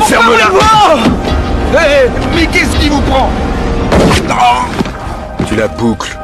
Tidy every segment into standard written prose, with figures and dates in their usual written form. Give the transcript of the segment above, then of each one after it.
Ferme-la! Hé, mais qu'est-ce qui vous prend? Tu la boucles.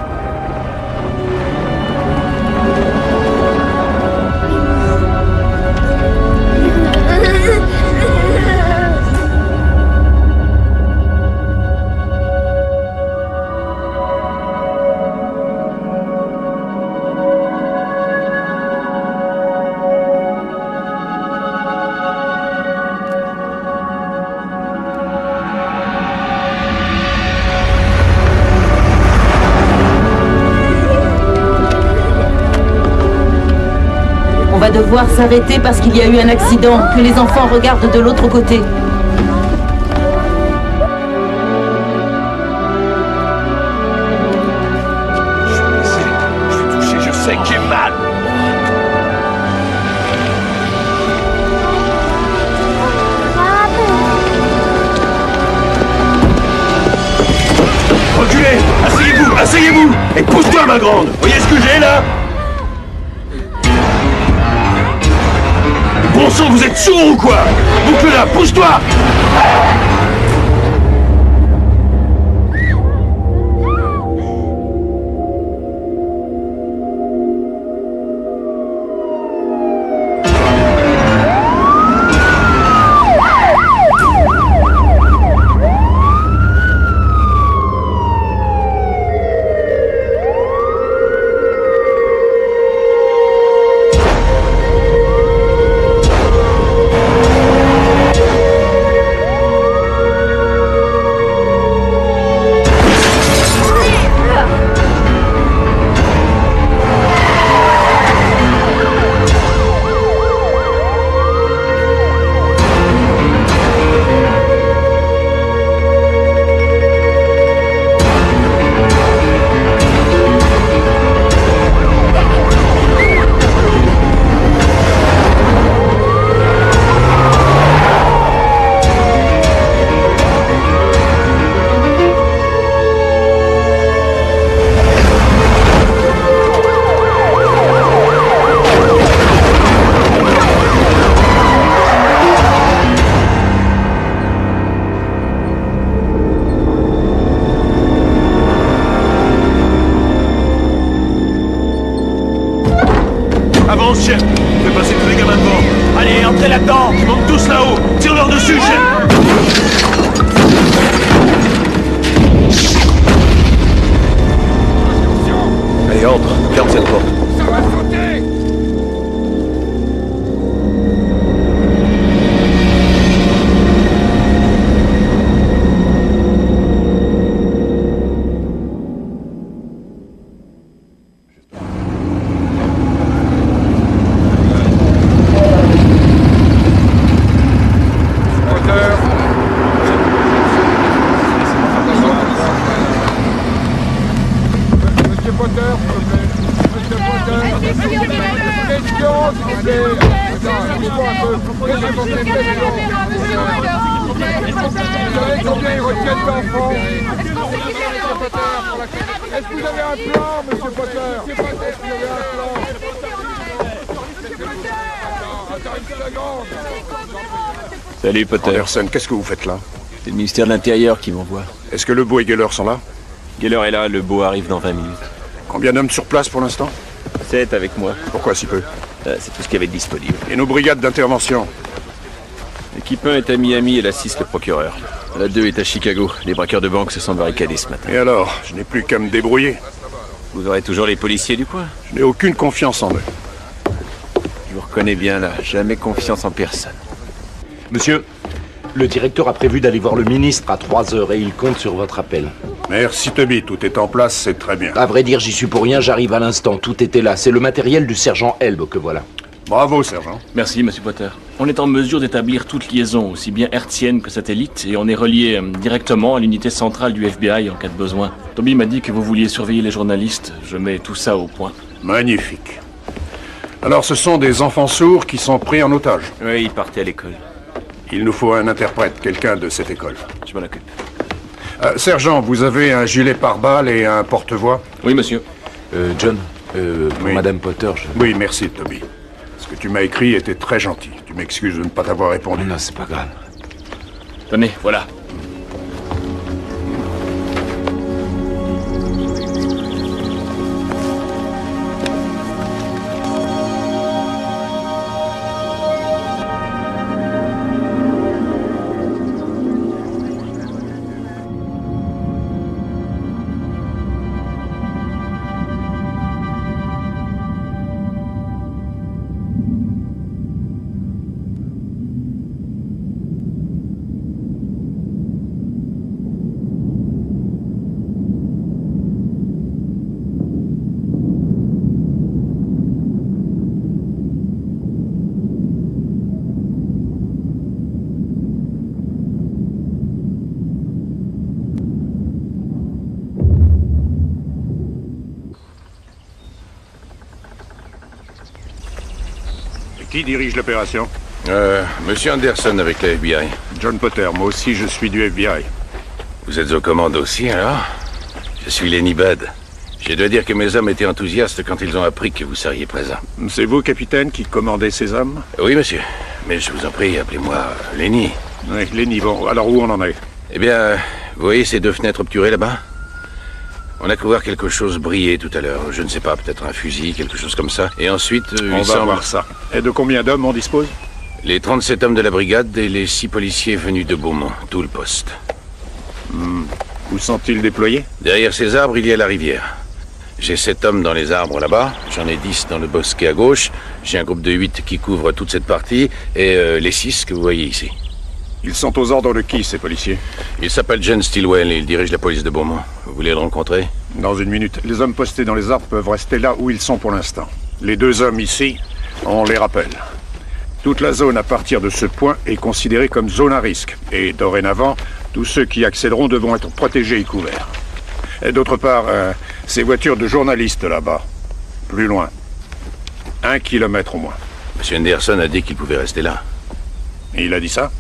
On va devoir s'arrêter parce qu'il y a eu un accident. Que les enfants regardent de l'autre côté. Je suis touché, je sais que j'ai mal. Reculez! Asseyez-vous! Asseyez-vous! Et pousse-toi, ma grande! Voyez ce que j'ai, là? Bon sang, vous êtes sourds ou quoi? Boucle-la! Pousse-toi! Avance, chef! Fais passer tous les gamins devant! Allez, entrez là-dedans! Ils montent tous là-haut! Tire-leur dessus, chef! Allez, entre. Ferme cette porte. Ça va sauter! Monsieur Potter, Monsieur Potter, question, s'il vous plaît. Bouge-moi un peu. Laissez monter les questions. Vous savez combien ils retiennent d'enfants? Est-ce que vous avez un plan, Monsieur Potter? Est-ce que vous avez un plan? Attends une seconde. Salut Potter. Anderson, qu'est-ce que vous faites là? C'est le ministère de l'Intérieur qui m'envoie. Est-ce que Lebeau et Geller sont là? Geller est là, le beau arrive dans 20 minutes. Combien d'hommes sur place pour l'instant? 7 avec moi. Pourquoi si peu? C'est tout ce qu'il y avait de disponible. Et nos brigades d'intervention? L'équipe 1 est à Miami et la 6 le procureur. La 2 est à Chicago. Les braqueurs de banque se sont barricadés ce matin. Et alors? Je n'ai plus qu'à me débrouiller. Vous aurez toujours les policiers du coin. Je n'ai aucune confiance en eux. Je vous reconnais bien là. Jamais confiance en personne. Monsieur, le directeur a prévu d'aller voir le ministre à 3h et il compte sur votre appel. Merci Toby, tout est en place, c'est très bien. À vrai dire, j'y suis pour rien, j'arrive à l'instant, tout était là. C'est le matériel du sergent Elbe que voilà. Bravo, sergent. Merci, monsieur Potter. On est en mesure d'établir toute liaison, aussi bien hertzienne que satellite, et on est relié directement à l'unité centrale du FBI en cas de besoin. Toby m'a dit que vous vouliez surveiller les journalistes. Je mets tout ça au point. Magnifique. Alors, ce sont des enfants sourds qui sont pris en otage. Oui, il partait à l'école. Il nous faut un interprète, quelqu'un de cette école. Je m'en occupe. Sergent, vous avez un gilet pare-balles et un porte-voix? Oui, monsieur. John, pour Oui. Madame Potter, Oui, merci, Toby. Ce que tu m'as écrit était très gentil. Tu m'excuses de ne pas t'avoir répondu. Non, c'est pas grave. Tenez, voilà. Qui dirige l'opération? Monsieur Anderson avec la FBI. John Potter, moi aussi je suis du FBI. Vous êtes au commando aussi, alors? Je suis Lenny Budd. Je dois dire que mes hommes étaient enthousiastes quand ils ont appris que vous seriez présent. C'est vous, capitaine, qui commandez ces hommes? Oui, monsieur. Mais je vous en prie, appelez-moi Lenny. Oui, Lenny, bon, alors où on en est? Eh bien, vous voyez ces deux fenêtres obturées là-bas? On a cru voir quelque chose briller tout à l'heure. Je ne sais pas, peut-être un fusil, quelque chose comme ça. Et ensuite, on va voir ça. Et de combien d'hommes on dispose? Les 37 hommes de la brigade et les 6 policiers venus de Beaumont, tout le poste. Où sont-ils déployés? Derrière ces arbres, il y a la rivière. J'ai 7 hommes dans les arbres là-bas, j'en ai 10 dans le bosquet à gauche, j'ai un groupe de 8 qui couvre toute cette partie, et les 6 que vous voyez ici. Ils sont aux ordres de qui, ces policiers? Il s'appelle John Stilwell et il dirige la police de Beaumont. Vous voulez le rencontrer? Dans une minute. Les hommes postés dans les arbres peuvent rester là où ils sont pour l'instant. Les 2 hommes ici, on les rappelle. Toute la zone à partir de ce point est considérée comme zone à risque. Et dorénavant, tous ceux qui y accéderont devront être protégés et couverts. Et d'autre part, ces voitures de journalistes là-bas, plus loin. 1 kilomètre au moins. Monsieur Anderson a dit qu'il pouvait rester là. Et il a dit ça?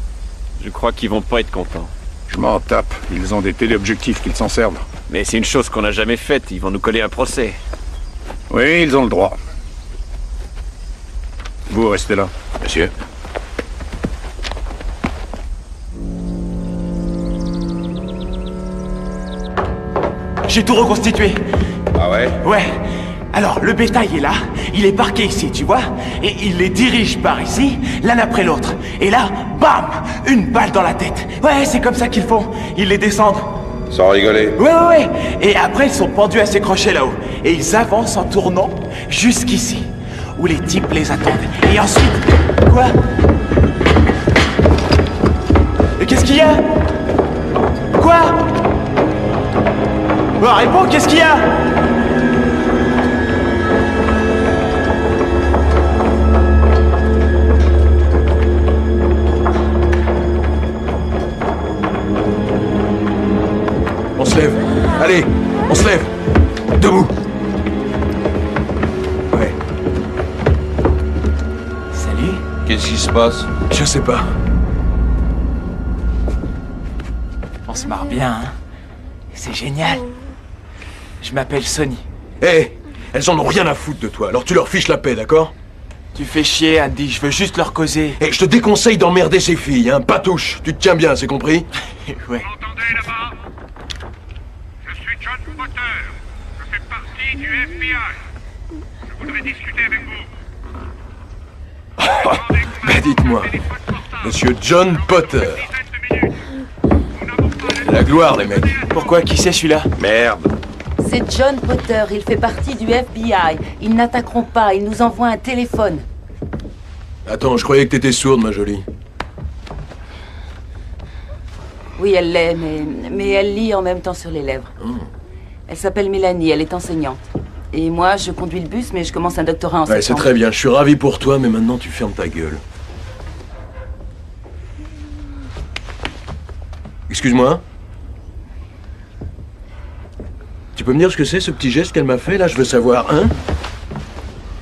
Je crois qu'ils vont pas être contents. Je m'en tape. Ils ont des téléobjectifs qu'ils s'en servent. Mais c'est une chose qu'on n'a jamais faite, ils vont nous coller un procès. Oui, ils ont le droit. Vous restez là. Monsieur? J'ai tout reconstitué. Ah ouais? Ouais. Alors, le bétail est là, il est parqué ici, tu vois, et il les dirige par ici, l'un après l'autre. Et là, bam! Une balle dans la tête. Ouais, c'est comme ça qu'ils font. Ils les descendent. Sans rigoler. Ouais. Et après, ils sont pendus à ces crochets là-haut. Et ils avancent en tournant jusqu'ici, où les types les attendent. Et ensuite... Quoi? Qu'est-ce qu'il y a? Quoi? Bah, réponds, qu'est-ce qu'il y a? On se lève. Allez, on se lève. Debout. Ouais. Salut. Qu'est-ce qui se passe? Je sais pas. On se marre bien, hein? C'est génial. Je m'appelle Sonny. Hé, elles en ont rien à foutre de toi, alors tu leur fiches la paix, d'accord? Tu fais chier, Andy, je veux juste leur causer. Et je te déconseille d'emmerder ces filles, hein, pas touche. Tu te tiens bien, c'est compris? Ouais. Entendez là-bas? Je suis John Potter. Je fais partie du FBI. Je voudrais discuter avec vous. Ben dites-moi, monsieur John Potter. La gloire, les mecs. Pourquoi? Qui c'est celui-là? Merde. C'est John Potter, il fait partie du FBI. Ils n'attaqueront pas, ils nous envoient un téléphone. Attends, je croyais que t'étais sourde, ma jolie. Oui, elle l'est, mais elle lit en même temps sur les lèvres. Elle s'appelle Mélanie, elle est enseignante. Et moi, je conduis le bus, mais je commence un doctorat en Ouais, c'est septembre. très bien, je suis ravi pour toi, mais maintenant tu fermes ta gueule. Excuse-moi. Tu peux me dire ce que c'est, ce petit geste qu'elle m'a fait, là? Je veux savoir, hein?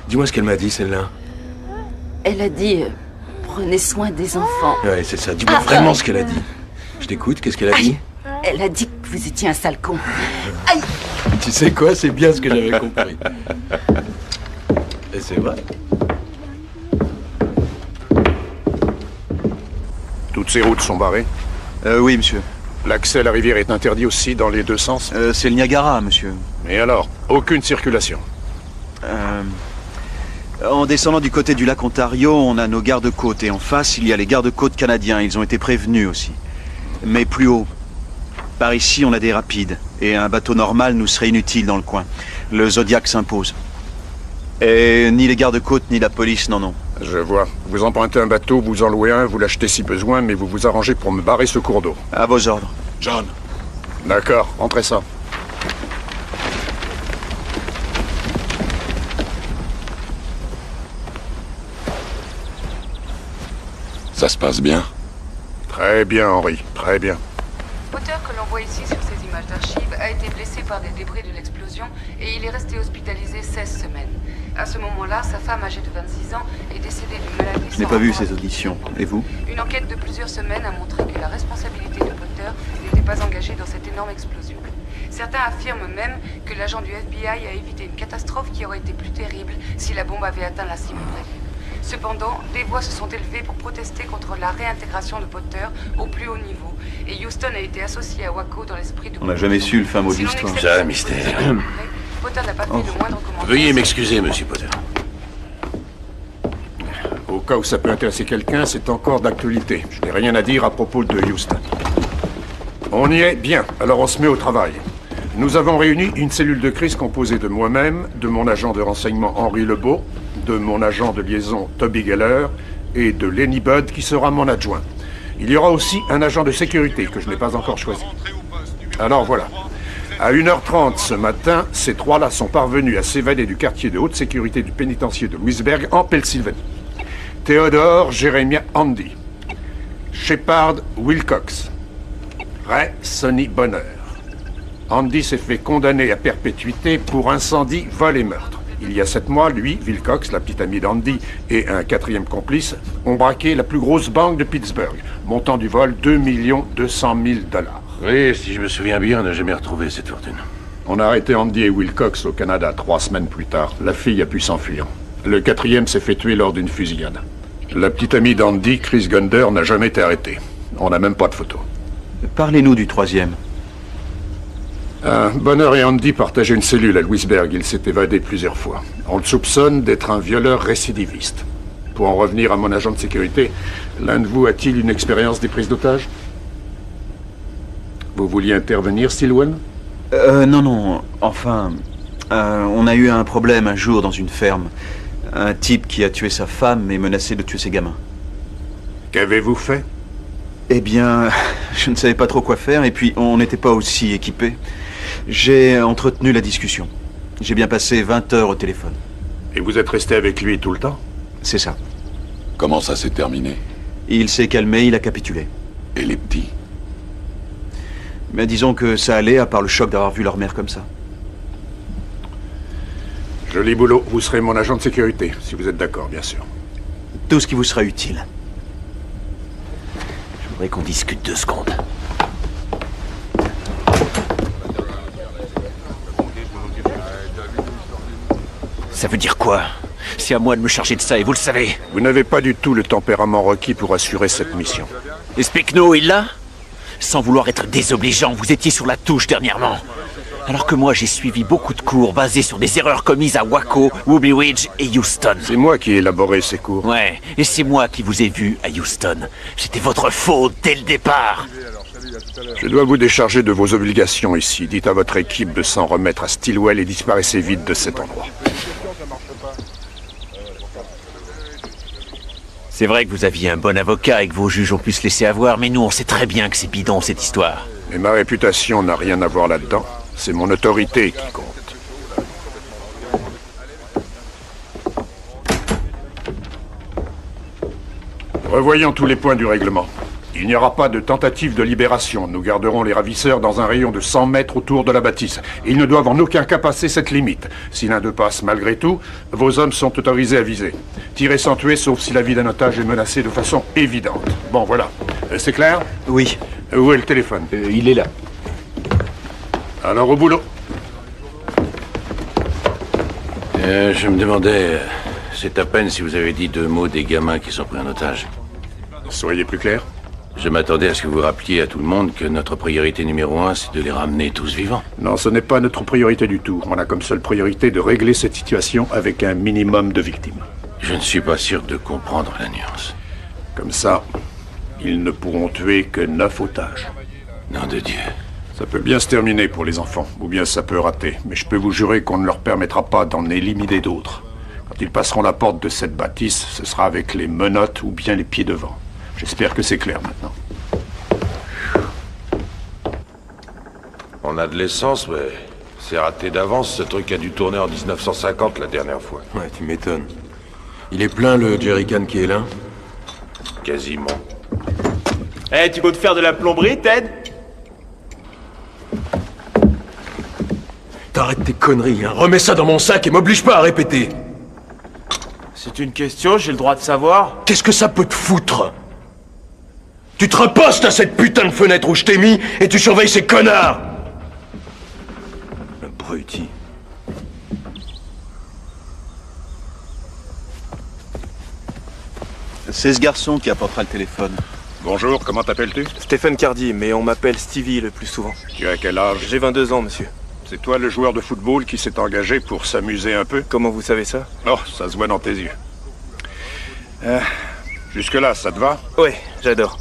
Dis-moi ce qu'elle m'a dit, celle-là. Elle a dit, prenez soin des enfants. Ouais, c'est ça. Dis-moi vraiment ce qu'elle a dit. Je t'écoute, qu'est-ce qu'elle a dit? Elle a dit que vous étiez un sale con. Aïe! Tu sais quoi? C'est bien ce que j'avais compris. Et c'est vrai. Toutes ces routes sont barrées? Oui, monsieur. L'accès à la rivière est interdit aussi dans les deux sens? C'est le Niagara, monsieur. Et alors? Aucune circulation? En descendant du côté du lac Ontario, on a nos gardes-côtes. Et en face, il y a les gardes-côtes canadiens. Ils ont été prévenus aussi. Mais plus haut. Par ici, on a des rapides. Et un bateau normal nous serait inutile dans le coin. Le Zodiac s'impose. Et ni les gardes-côtes, ni la police n'en ont. Je vois. Vous empruntez un bateau, vous en louez un, vous l'achetez si besoin, mais vous vous arrangez pour me barrer ce cours d'eau. À vos ordres. John. D'accord, rentrez ça. Ça se passe bien? Très bien, Henry, très bien. Potter, que l'on voit ici sur ces images d'archives, a été blessé par des débris de l'explosion et il est resté hospitalisé 16 semaines. À ce moment-là, sa femme, âgée de 26 ans, est décédée d'une maladie. Je n'ai pas vu ces auditions. Et vous? Une enquête de plusieurs semaines a montré que la responsabilité de Potter n'était pas engagée dans cette énorme explosion. Certains affirment même que l'agent du FBI a évité une catastrophe qui aurait été plus terrible si la bombe avait atteint la cible prévue. Cependant, des voix se sont élevées pour protester contre la réintégration de Potter au plus haut niveau. Et Houston a été associé à Waco dans l'esprit de... On n'a jamais su le fin mot de l'histoire. Ça, mystère. Potter n'a pas fait le moindre commentaire. Veuillez m'excuser, monsieur Potter. Au cas où ça peut intéresser quelqu'un, c'est encore d'actualité. Je n'ai rien à dire à propos de Houston. On y est bien, alors on se met au travail. Nous avons réuni une cellule de crise composée de moi-même, de mon agent de renseignement Henry Lebeau, de mon agent de liaison Toby Geller et de Lenny Budd qui sera mon adjoint. Il y aura aussi un agent de sécurité que je n'ai pas encore choisi. Alors voilà. À 1h30 ce matin, ces trois-là sont parvenus à s'évader du quartier de haute sécurité du pénitencier de Louisburg en Pennsylvanie. Theodore Jeremiah Andy. Shepard Wilcox. Ray Sonny Bonner. Andy s'est fait condamner à perpétuité pour incendie, vol et meurtre. Il y a 7 mois, lui, Wilcox, la petite amie d'Andy, et un 4e complice, ont braqué la plus grosse banque de Pittsburgh, montant du vol 2 200 000 $. Oui, si je me souviens bien, on n'a jamais retrouvé cette fortune. On a arrêté Andy et Wilcox au Canada 3 semaines plus tard. La fille a pu s'enfuir. Le 4e s'est fait tuer lors d'une fusillade. La petite amie d'Andy, Chris Gunder, n'a jamais été arrêtée. On n'a même pas de photo. Parlez-nous du 3e. Bonner et Andy partageaient une cellule à Louisburg. Il s'est évadé plusieurs fois. On le soupçonne d'être un violeur récidiviste. Pour en revenir à mon agent de sécurité, l'un de vous a-t-il une expérience des prises d'otages? Vous vouliez intervenir, Stillwell? Non. Enfin, on a eu un problème un jour dans une ferme. Un type qui a tué sa femme et menacé de tuer ses gamins. Qu'avez-vous fait? Eh bien, je ne savais pas trop quoi faire et puis on n'était pas aussi équipés. J'ai entretenu la discussion. J'ai bien passé 20 heures au téléphone. Et vous êtes resté avec lui tout le temps? C'est ça. Comment ça s'est terminé? Il s'est calmé, il a capitulé. Et les petits? Mais disons que ça allait, à part le choc d'avoir vu leur mère comme ça. Joli boulot. Vous serez mon agent de sécurité, si vous êtes d'accord, bien sûr. Tout ce qui vous sera utile. Je voudrais qu'on discute 2 secondes. Ça veut dire quoi? C'est à moi de me charger de ça, et vous le savez. Vous n'avez pas du tout le tempérament requis pour assurer cette mission. Especno, il l'a? Sans vouloir être désobligeant, vous étiez sur la touche dernièrement. Alors que moi, j'ai suivi beaucoup de cours basés sur des erreurs commises à Waco, Ruby Ridge et Houston. C'est moi qui ai élaboré ces cours. Ouais, et c'est moi qui vous ai vu à Houston. C'était votre faute dès le départ. Je dois vous décharger de vos obligations ici. Dites à votre équipe de s'en remettre à Stillwell et disparaissez vite de cet endroit. C'est vrai que vous aviez un bon avocat et que vos juges ont pu se laisser avoir, mais nous, on sait très bien que c'est bidon, cette histoire. Et ma réputation n'a rien à voir là-dedans. C'est mon autorité qui compte. Revoyons tous les points du règlement. Il n'y aura pas de tentative de libération. Nous garderons les ravisseurs dans un rayon de 100 mètres autour de la bâtisse. Ils ne doivent en aucun cas passer cette limite. Si l'un d'eux passe malgré tout, vos hommes sont autorisés à viser. Tirez sans tuer, sauf si la vie d'un otage est menacée de façon évidente. Bon, voilà. C'est clair? Oui. Où est le téléphone? Il est là. Alors au boulot. Je me demandais, c'est à peine si vous avez dit 2 mots des gamins qui sont pris en otage. Soyez plus clair. Je m'attendais à ce que vous rappeliez à tout le monde que notre priorité numéro 1, c'est de les ramener tous vivants. Non, ce n'est pas notre priorité du tout. On a comme seule priorité de régler cette situation avec un minimum de victimes. Je ne suis pas sûr de comprendre la nuance. Comme ça, ils ne pourront tuer que 9 otages. Nom de Dieu. Ça peut bien se terminer pour les enfants, ou bien ça peut rater. Mais je peux vous jurer qu'on ne leur permettra pas d'en éliminer d'autres. Quand ils passeront la porte de cette bâtisse, ce sera avec les menottes ou bien les pieds devant. J'espère que c'est clair maintenant. On a de l'essence, mais c'est raté d'avance. Ce truc a dû tourner en 1950 la dernière fois. Ouais, tu m'étonnes. Il est plein le jerrycan qui est là? Quasiment. Eh, tu comptes faire de la plomberie, Ted? T'arrêtes tes conneries, hein. Remets ça dans mon sac et m'oblige pas à répéter. C'est une question, j'ai le droit de savoir. Qu'est-ce que ça peut te foutre? Tu te repostes à cette putain de fenêtre où je t'ai mis et tu surveilles ces connards! Abruti. C'est ce garçon qui apportera le téléphone. Bonjour, comment t'appelles-tu? Stephen Cardy, mais on m'appelle Stevie le plus souvent. Tu as quel âge? J'ai 22 ans, monsieur. C'est toi le joueur de football qui s'est engagé pour s'amuser un peu? Comment vous savez ça? Oh, ça se voit dans tes yeux. Jusque-là, ça te va? Ouais, j'adore.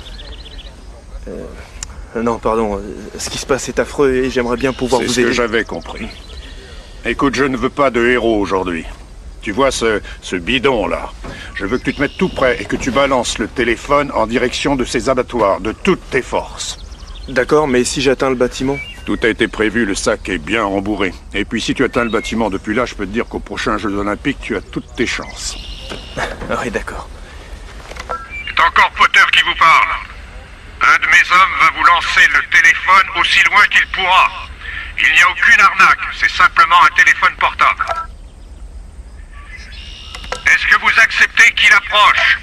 Non, pardon. Ce qui se passe est affreux et j'aimerais bien pouvoir vous aider. C'est ce que j'avais compris. Écoute, je ne veux pas de héros aujourd'hui. Tu vois ce bidon-là? Je veux que tu te mettes tout près et que tu balances le téléphone en direction de ces abattoirs, de toutes tes forces. D'accord, mais si j'atteins le bâtiment? Tout a été prévu, le sac est bien rembourré. Et puis si tu atteins le bâtiment depuis là, je peux te dire qu'aux prochains Jeux Olympiques, tu as toutes tes chances. Ah oui, d'accord. C'est encore Potter qui vous parle. Un de mes hommes va vous lancer le téléphone aussi loin qu'il pourra. Il n'y a aucune arnaque, c'est simplement un téléphone portable. Est-ce que vous acceptez qu'il approche?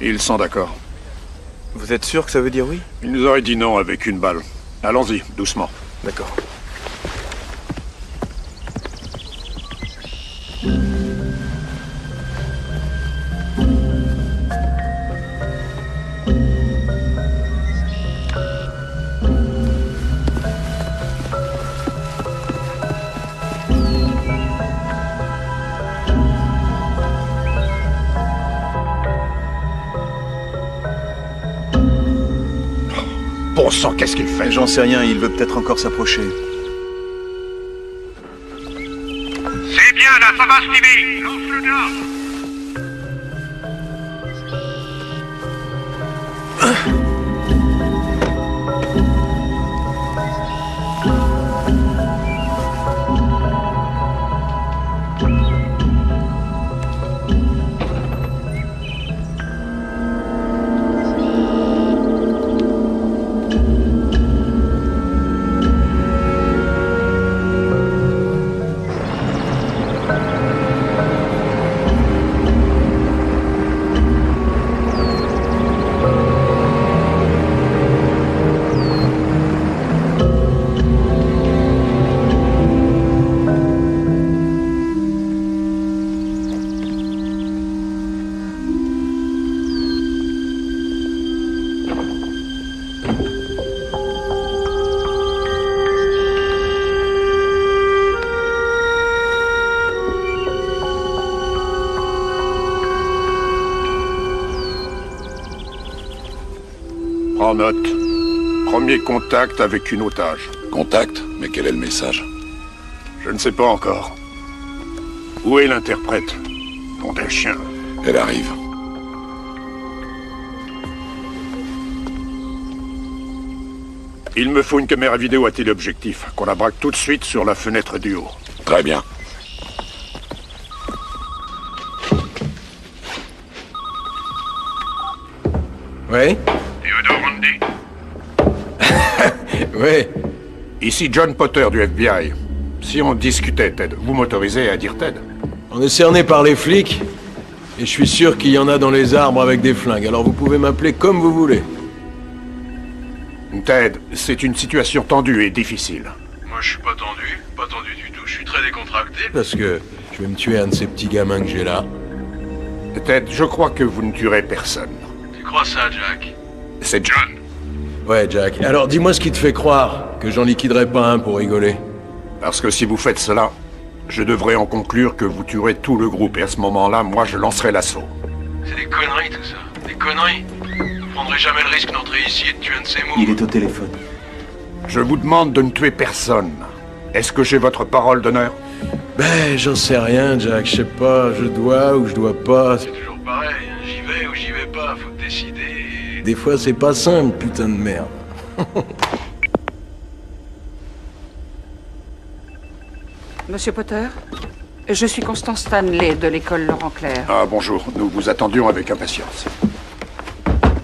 Ils sont d'accord. Vous êtes sûr que ça veut dire oui? Il nous aurait dit non avec une balle. Allons-y, doucement. D'accord. Bon sang, qu'est-ce qu'il fait? J'en sais rien, il veut peut-être encore s'approcher. C'est bien là, ça va Stevie. Lance-le là. Prends note. Premier contact avec une otage. Contact? Mais quel est le message? Je ne sais pas encore. Où est l'interprète? Nom d'un chien. Elle arrive. Il me faut une caméra vidéo à téléobjectif, qu'on la braque tout de suite sur la fenêtre du haut. Très bien. Ouais? Theodore Rundy? Ouais. Ici John Potter du FBI. Si on discutait, Ted, vous m'autorisez à dire Ted? On est cerné par les flics, et je suis sûr qu'il y en a dans les arbres avec des flingues, alors vous pouvez m'appeler comme vous voulez. Ted, c'est une situation tendue et difficile. Moi je suis pas tendu du tout, je suis très décontracté. Parce que je vais me tuer un de ces petits gamins que j'ai là. Ted, je crois que vous ne tuerez personne. Tu crois ça, Jack? C'est John. Ouais, Jack. Alors dis-moi ce qui te fait croire que j'en liquiderai pas un pour rigoler. Parce que si vous faites cela, je devrais en conclure que vous tuerez tout le groupe, et à ce moment-là, moi, je lancerai l'assaut. C'est des conneries, tout ça. Des conneries. Je prendrai jamais le risque d'entrer ici et de tuer un de ces mots. Il est au téléphone. Je vous demande de ne tuer personne. Est-ce que j'ai votre parole d'honneur? Ben, j'en sais rien, Jack. Je sais pas, je dois ou je dois pas. C'est toujours pareil, hein. J'y vais ou j'y vais pas, faut décider. Des fois, c'est pas simple, putain de merde. Monsieur Potter, je suis Constance Stanley de l'école Laurent Clair. Ah, bonjour. Nous vous attendions avec impatience.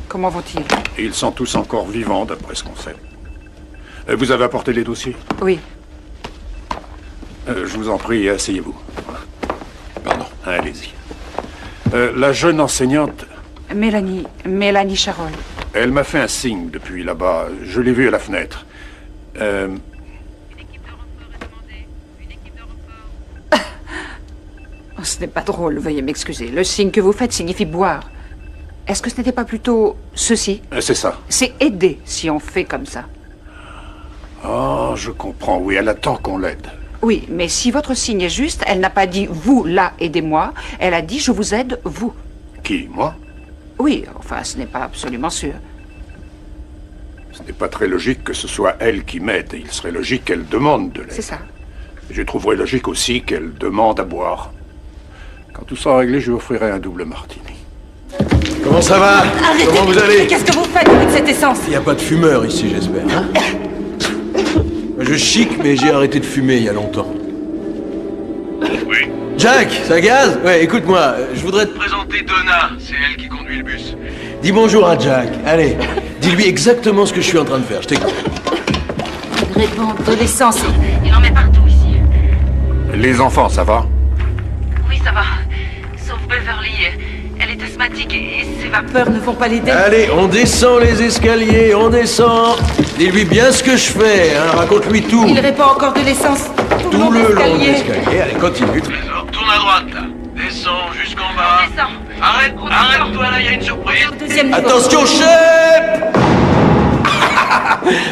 Comment vont-ils? Ils sont tous encore vivants, d'après ce qu'on sait. Vous avez apporté les dossiers? Oui. Je vous en prie, asseyez-vous. Pardon. Allez-y. La jeune enseignante... Mélanie Charol. Elle m'a fait un signe depuis là-bas. Je l'ai vue à la fenêtre. Oh, ce n'est pas drôle, veuillez m'excuser. Le signe que vous faites signifie boire. Est-ce que ce n'était pas plutôt ceci? C'est ça. C'est aider si on fait comme ça. Oh, je comprends. Oui, elle attend qu'on l'aide. Oui, mais si votre signe est juste, elle n'a pas dit « vous, là, aidez-moi ». Elle a dit « je vous aide, vous ». Qui, moi? Oui, enfin, ce n'est pas absolument sûr. Ce n'est pas très logique que ce soit elle qui m'aide. Il serait logique qu'elle demande de l'aide. C'est ça. Je trouverais logique aussi qu'elle demande à boire. Quand tout sera réglé, je vous offrirai un double martini. Comment ça va? Arrêtez. Comment vous allez? Qu'est-ce que vous faites avec cette essence? Il n'y a pas de fumeur ici, j'espère. Hein? Je chic, mais j'ai arrêté de fumer il y a longtemps. Oui. Jack, ça gaze? Ouais, écoute-moi, je voudrais te... Présenter Donna, c'est elle qui conduit le bus. Dis bonjour à Jack. Allez, dis-lui exactement ce que je suis en train de faire. Je t'écoute. Il répand de l'essence. Il en met partout ici. Les enfants, ça va? Oui, ça va. Sauf Beverly. Elle est asthmatique et ses vapeurs ne vont pas l'aider. Allez, on descend les escaliers, on descend. Dis-lui bien ce que je fais, hein. Raconte-lui tout. Il répand encore de l'essence tout le long de l'escalier. Allez, continue. Trésor, tourne à droite, là. Descends jusqu'en bas. Descends. Arrête-toi, là, il y a une surprise. Deuxième niveau. Attention, chef.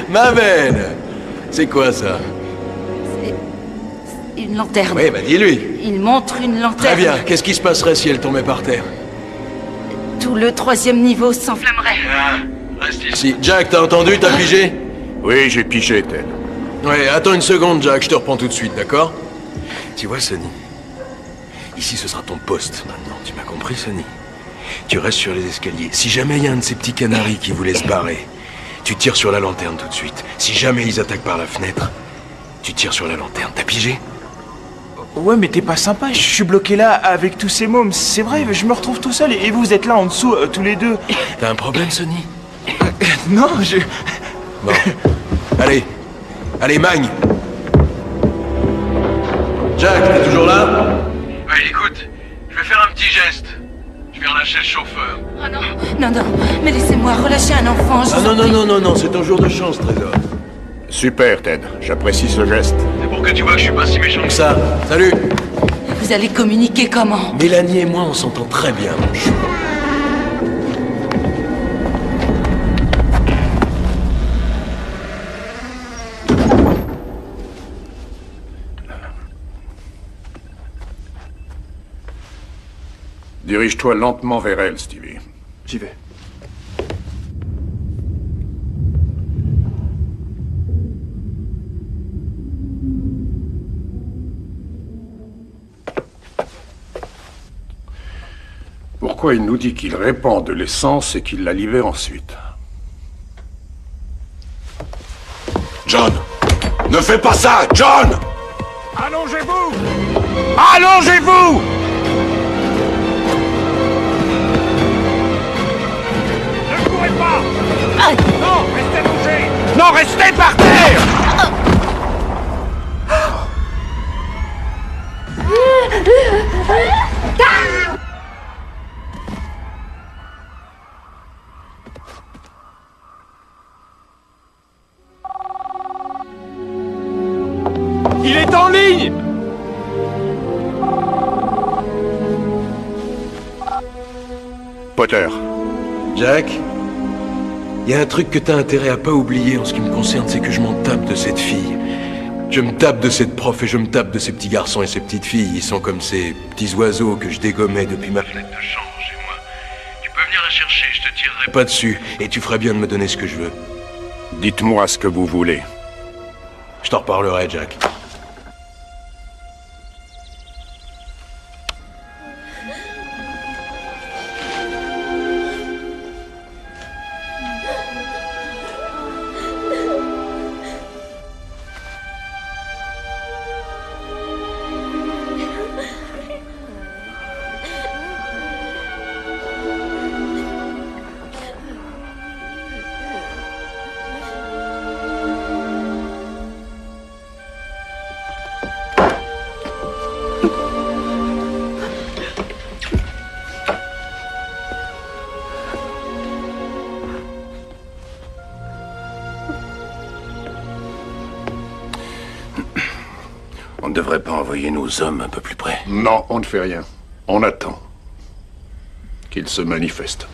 Ma veine. C'est quoi, ça? C'est une lanterne. Oui, bah dis-lui. Il montre une lanterne. Très bien. Qu'est-ce qui se passerait si elle tombait par terre? Tout le 3e niveau s'enflammerait. Reste ici. Si, Jack, t'as entendu? T'as pigé? Oui, j'ai pigé, Ted. Ouais, attends une seconde, Jack, je te reprends tout de suite, d'accord? Tu vois, Sonny, ici ce sera ton poste maintenant, tu m'as compris, Sonny? Tu restes sur les escaliers. Si jamais il y a un de ces petits canaris qui voulait se barrer, tu tires sur la lanterne tout de suite. Si jamais ils attaquent par la fenêtre, tu tires sur la lanterne. T'as pigé? Ouais, mais t'es pas sympa, je suis bloqué là avec tous ces mômes. C'est vrai, je me retrouve tout seul et vous êtes là en dessous, tous les deux. T'as un problème, Sonny? Non, je... Bon. Allez. Allez, Magne. Jack, t'es toujours là? Ouais, écoute, je vais faire un petit geste. Je vais relâcher le chauffeur. Oh non, non, non, mais laissez-moi relâcher un enfant. Ah non, c'est ton jour de chance, Trésor. Super, Ted. J'apprécie ce geste. C'est pour que tu vois que je suis pas si méchant. Comme ça, salut. Vous allez communiquer comment? Mélanie et moi, on s'entend très bien, mon chou. Dirige-toi lentement vers elle, Stevie. J'y vais. Pourquoi il nous dit qu'il répand de l'essence et qu'il la libère ensuite? John! Ne fais pas ça, John! Allongez-vous! Allongez-vous! Ne courez pas! Non, restez bougés! Non, restez par terre! Il est en ligne! Potter. Jack, il y a un truc que t'as intérêt à pas oublier en ce qui me concerne, c'est que je m'en tape de cette fille. Je me tape de cette prof et je me tape de ces petits garçons et ces petites filles. Ils sont comme ces petits oiseaux que je dégommais depuis ma fenêtre de chambre chez moi. Tu peux venir la chercher, je te tirerai pas dessus. Et tu ferais bien de me donner ce que je veux. Dites-moi ce que vous voulez. Je t'en reparlerai, Jack. On ne devrait pas envoyer nos hommes un peu plus près. Non, on ne fait rien. On attend. Qu'ils se manifestent.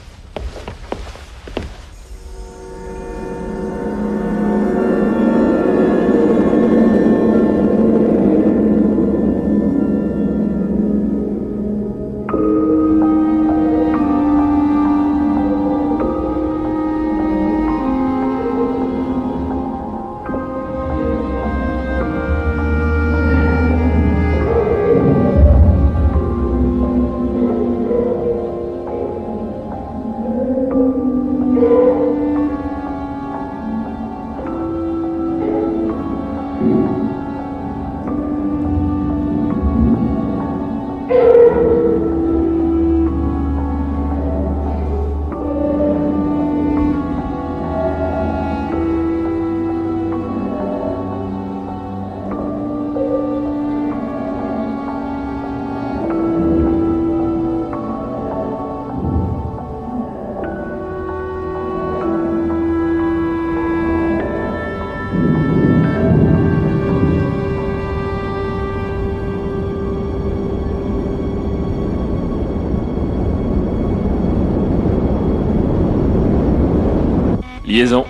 Liaison.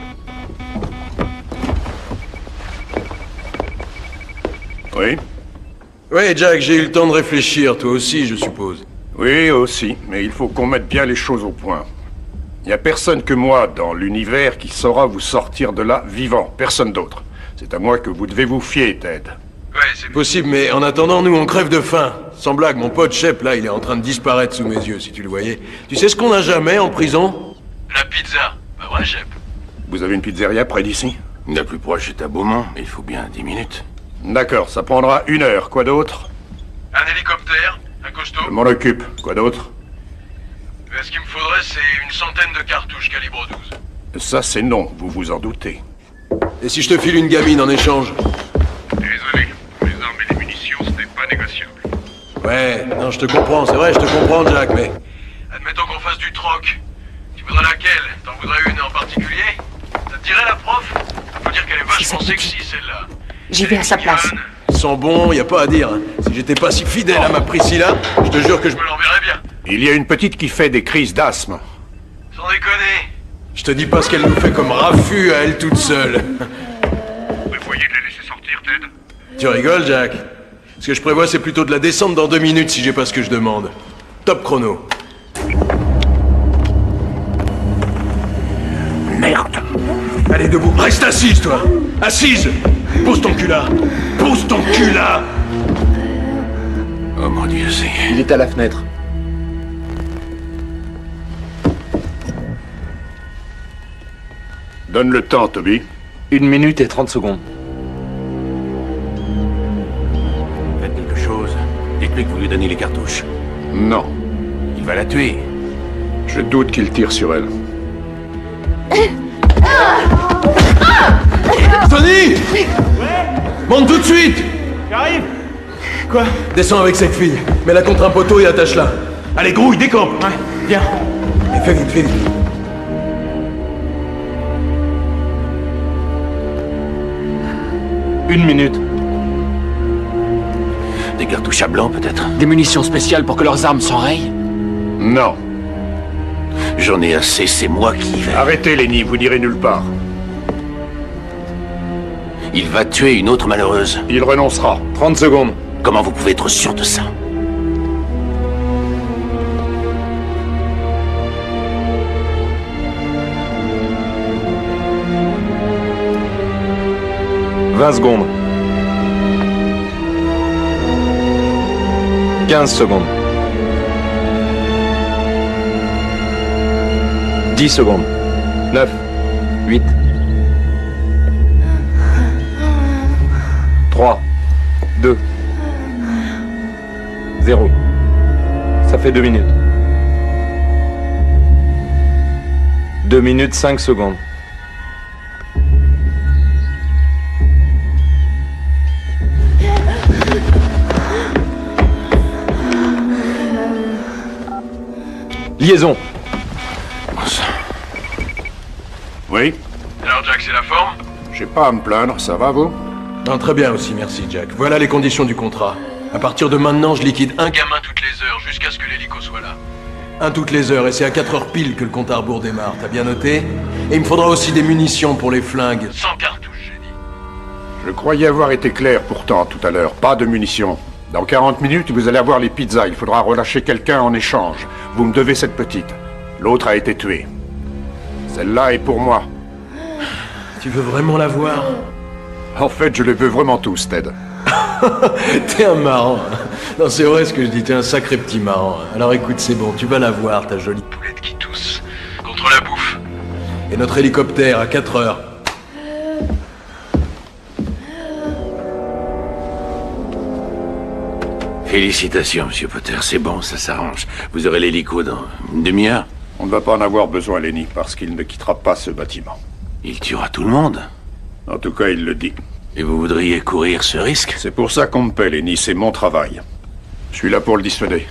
Oui? Oui, Jack, j'ai eu le temps de réfléchir, toi aussi, je suppose. Oui, aussi, mais il faut qu'on mette bien les choses au point. Il n'y a personne que moi dans l'univers qui saura vous sortir de là vivant, personne d'autre. C'est à moi que vous devez vous fier, Ted. Ouais, c'est possible, mais en attendant, nous, on crève de faim. Sans blague, mon pote Shep, là, il est en train de disparaître sous mes yeux, si tu le voyais. Tu sais ce qu'on n'a jamais en prison? La pizza. Bah ouais, Shep. Vous avez une pizzeria près d'ici? La plus proche est à Beaumont, mais il faut bien 10 minutes. D'accord, ça prendra 1 heure. Quoi d'autre? Un hélicoptère, un costaud. Je m'en occupe. Quoi d'autre? Ce qu'il me faudrait, c'est une centaine de cartouches calibre 12. Ça, c'est non, vous vous en doutez. Et si je te file une gamine en échange? Désolé, les armes et les munitions, ce n'est pas négociable. Ouais, non, je te comprends, c'est vrai, je te comprends, Jack, mais... Admettons qu'on fasse du troc. Tu voudrais laquelle? T'en voudrais une en particulier? Ça te dirait, la prof? Faut dire qu'elle est vachement sexy, celle-là. J'y vais à sa place. Ils sont bons, y a pas à dire. Hein. Si j'étais pas si fidèle à ma Priscilla, je te jure que je me l'enverrais bien. Il y a une petite qui fait des crises d'asthme. Sans déconner. Je te dis pas ce qu'elle nous fait comme raffut à elle toute seule. Vous prévoyez de la laisser sortir, Ted? Tu rigoles, Jack? Ce que je prévois, c'est plutôt de la descendre dans 2 minutes si j'ai pas ce que je demande. Top chrono. Merde! Allez, debout. Reste assise, toi. Assise. Pose ton cul là. Pose ton cul là. Oh mon Dieu, c'est... Il est à la fenêtre. Donne le temps, Toby. 1 minute et 30 secondes. Faites quelque chose. Dites-lui que vous lui donnez les cartouches. Non. Il va la tuer. Je doute qu'il tire sur elle. Tony! Monte tout de suite! J'arrive. Quoi? Descends avec cette fille. Mets-la contre un poteau et attache-la. Allez, grouille, décampe! Ouais, viens. Et fais vite, fais vite. Une minute. Des cartouches à blanc, peut-être? Des munitions spéciales pour que leurs armes s'enrayent? Non. J'en ai assez, c'est moi qui vais. Arrêtez, Lenny, vous n'irez nulle part. Il va tuer une autre malheureuse. Il renoncera. 30 secondes. Comment vous pouvez être sûr de ça? « 20 secondes. 15 secondes. 10 secondes. 9, 8, 3, 2, 0. Ça fait 2 minutes. 2 minutes 5 secondes. Liaison. Oui? Alors Jack, c'est la forme? J'ai pas à me plaindre, ça va vous? Non, très bien aussi, merci Jack. Voilà les conditions du contrat. À partir de maintenant, je liquide un gamin toutes les heures, jusqu'à ce que l'hélico soit là. Un toutes les heures, et c'est à 4 heures pile que le compte à rebours démarre, t'as bien noté? Et il me faudra aussi des munitions pour les flingues. 100 cartouches, j'ai dit. Je croyais avoir été clair pourtant tout à l'heure, pas de munitions. Dans 40 minutes, vous allez avoir les pizzas, il faudra relâcher quelqu'un en échange. Vous me devez cette petite. L'autre a été tuée. Celle-là est pour moi. Tu veux vraiment la voir? En fait, je les veux vraiment tous, Ted. T'es un marrant. Non, c'est vrai ce que je dis, t'es un sacré petit marrant. Alors écoute, c'est bon, tu vas la voir, ta jolie poulette qui tousse. Contre la bouffe. Et notre hélicoptère à 4 heures. Félicitations, Monsieur Potter, c'est bon, ça s'arrange. Vous aurez l'hélico dans une demi-heure. On ne va pas en avoir besoin, Lenny, parce qu'il ne quittera pas ce bâtiment. Il tuera tout le monde. En tout cas, il le dit. Et vous voudriez courir ce risque? C'est pour ça qu'on me paie, Lenny, c'est mon travail. Je suis là pour le dissuader.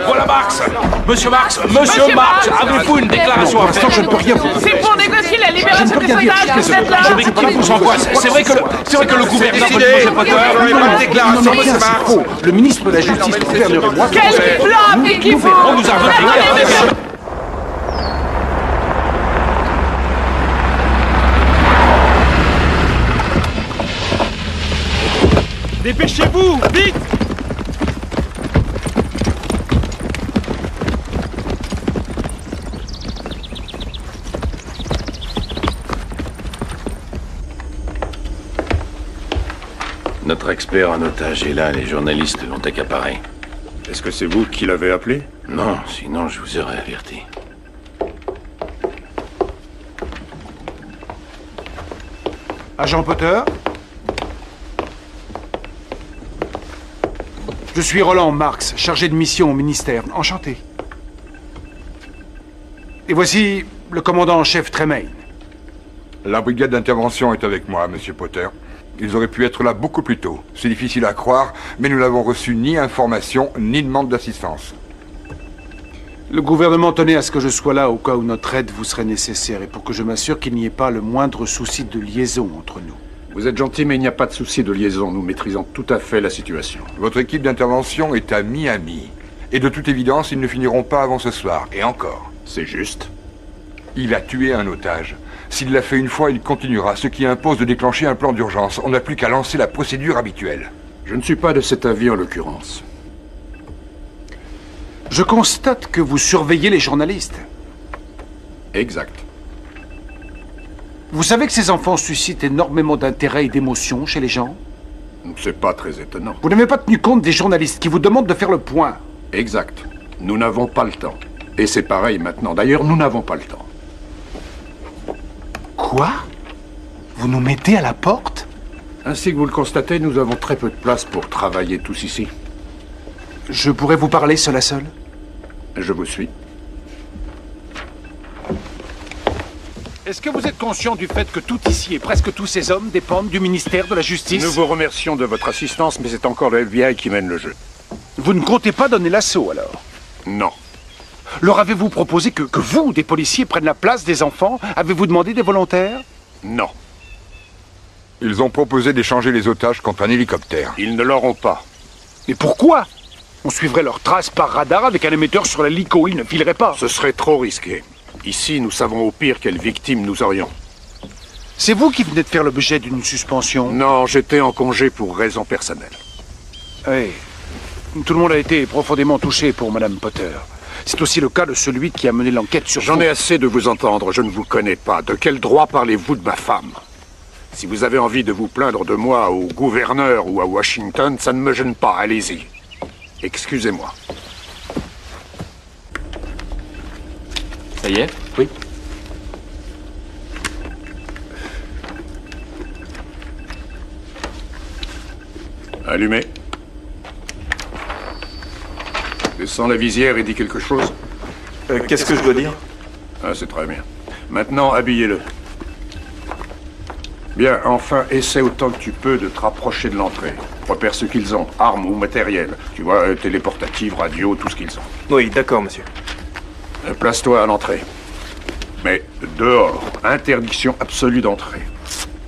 Voilà Marx. Monsieur Marx, Monsieur Marx, avez-vous une déclaration à faire? Je ne peux rien vous dire. C'est pour négocier la libération des otages que vous êtes là. Je vais qui vous angoisse. C'est vrai que le gouvernement... Vous n'avez pas de déclaration, Monsieur Marx. Le ministre de la Justice, le gouverneur et moi... Quel plan appliquez-vous? On nous a retiré... Dépêchez-vous, vite! Notre expert en otage est là, les journalistes l'ont accaparé. Est-ce que c'est vous qui l'avez appelé? Non, sinon je vous aurais averti. Agent Potter? Je suis Roland Marx, chargé de mission au ministère. Enchanté. Et voici le commandant en chef Tremaine. La brigade d'intervention est avec moi, Monsieur Potter. Ils auraient pu être là beaucoup plus tôt. C'est difficile à croire, mais nous n'avons reçu ni information, ni demande d'assistance. Le gouvernement tenait à ce que je sois là au cas où notre aide vous serait nécessaire et pour que je m'assure qu'il n'y ait pas le moindre souci de liaison entre nous. Vous êtes gentil, mais il n'y a pas de souci de liaison. Nous maîtrisons tout à fait la situation. Votre équipe d'intervention est à Miami. Et de toute évidence, ils ne finiront pas avant ce soir. Et encore. C'est juste. Il a tué un otage. S'il l'a fait une fois, il continuera, ce qui impose de déclencher un plan d'urgence. On n'a plus qu'à lancer la procédure habituelle. Je ne suis pas de cet avis en l'occurrence. Je constate que vous surveillez les journalistes. Exact. Vous savez que ces enfants suscitent énormément d'intérêt et d'émotion chez les gens? C'est pas très étonnant. Vous n'avez pas tenu compte des journalistes qui vous demandent de faire le point. Exact. Nous n'avons pas le temps. Et c'est pareil maintenant. D'ailleurs, nous n'avons pas le temps. Quoi? Vous nous mettez à la porte? Ainsi que vous le constatez, nous avons très peu de place pour travailler tous ici. Je pourrais vous parler seul à seul? Je vous suis. Est-ce que vous êtes conscient du fait que tout ici et presque tous ces hommes dépendent du ministère de la Justice? Nous vous remercions de votre assistance, mais c'est encore le FBI qui mène le jeu. Vous ne comptez pas donner l'assaut, alors? Non. Leur avez-vous proposé que vous, des policiers, prennent la place des enfants? Avez-vous demandé des volontaires? Non. Ils ont proposé d'échanger les otages contre un hélicoptère. Ils ne l'auront pas. Mais pourquoi? On suivrait leurs traces par radar avec un émetteur sur l'hélico, ils ne fileraient pas. Ce serait trop risqué. Ici, nous savons au pire quelle victime nous aurions. C'est vous qui venez de faire l'objet d'une suspension? Non, j'étais en congé pour raisons personnelles. Oui. Tout le monde a été profondément touché pour Madame Potter. C'est aussi le cas de celui qui a mené l'enquête sur... J'en ai assez de vous entendre, je ne vous connais pas. De quel droit parlez-vous de ma femme? Si vous avez envie de vous plaindre de moi au gouverneur ou à Washington, ça ne me gêne pas, allez-y. Excusez-moi. Ça y est? Oui. Allumez. Descends la visière et dis quelque chose. Qu'est-ce que je dois dire? Ah, c'est très bien. Maintenant, habillez-le. Bien, enfin, essaie autant que tu peux de te rapprocher de l'entrée. Repère ce qu'ils ont, armes ou matériel. Tu vois, téléportative, radio, tout ce qu'ils ont. Oui, d'accord, monsieur. Place-toi à l'entrée. Mais dehors, interdiction absolue d'entrée.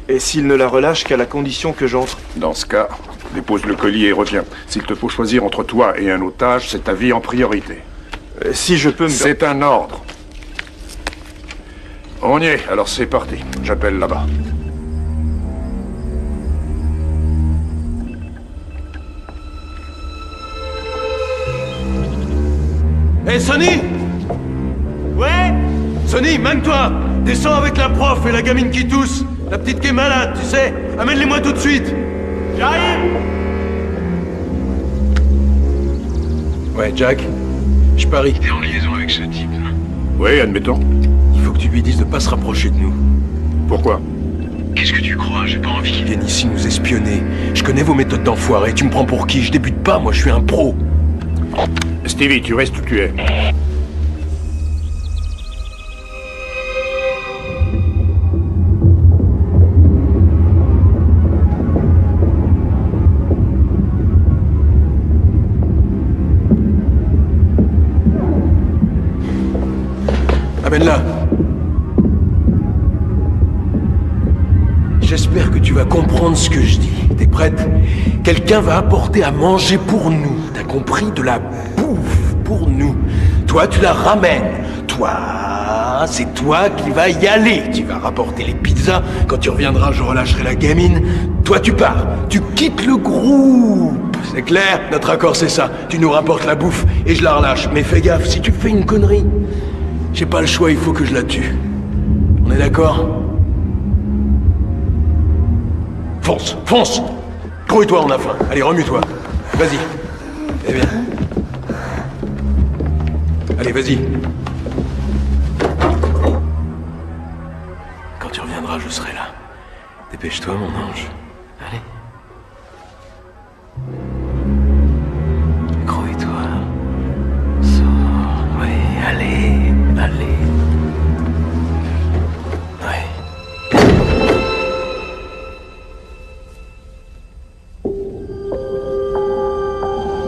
Et s'il ne la relâche qu'à la condition que j'entre? Dans ce cas, dépose le collier et reviens. S'il te faut choisir entre toi et un otage, c'est ta vie en priorité. Si je peux me... C'est un ordre. On y est, alors c'est parti. J'appelle là-bas. Hé, Sonny! Ouais? Sonny, même toi! Descends avec la prof et la gamine qui tousse. La petite qui est malade, tu sais. Amène-les-moi tout de suite. J'arrive! Ouais, Jack. Je parie. T'es en liaison avec ce type. Oui, admettons. Il faut que tu lui dises de pas se rapprocher de nous. Pourquoi? Qu'est-ce que tu crois? J'ai pas envie. Ils viennent ici nous espionner. Je connais vos méthodes d'enfoiré. Tu me prends pour qui? Je débute pas, moi je suis un pro. Stevie, tu restes où tu es. Amène-la. J'espère que tu vas comprendre ce que je dis. T'es prête? Quelqu'un va apporter à manger pour nous. T'as compris? De la bouffe pour nous. Toi, tu la ramènes. Toi, c'est toi qui vas y aller. Tu vas rapporter les pizzas. Quand tu reviendras, je relâcherai la gamine. Toi, tu pars. Tu quittes le groupe. C'est clair? Notre accord, c'est ça. Tu nous rapportes la bouffe et je la relâche. Mais fais gaffe, si tu fais une connerie, j'ai pas le choix, il faut que je la tue. On est d'accord? Fonce, fonce! Grouille-toi, on a faim. Allez, remue-toi. Vas-y. Eh bien. Allez, vas-y. Quand tu reviendras, je serai là. Dépêche-toi, mon ange. Allez. Grouille-toi. Sors. Oui, allez. Allez. Ouais.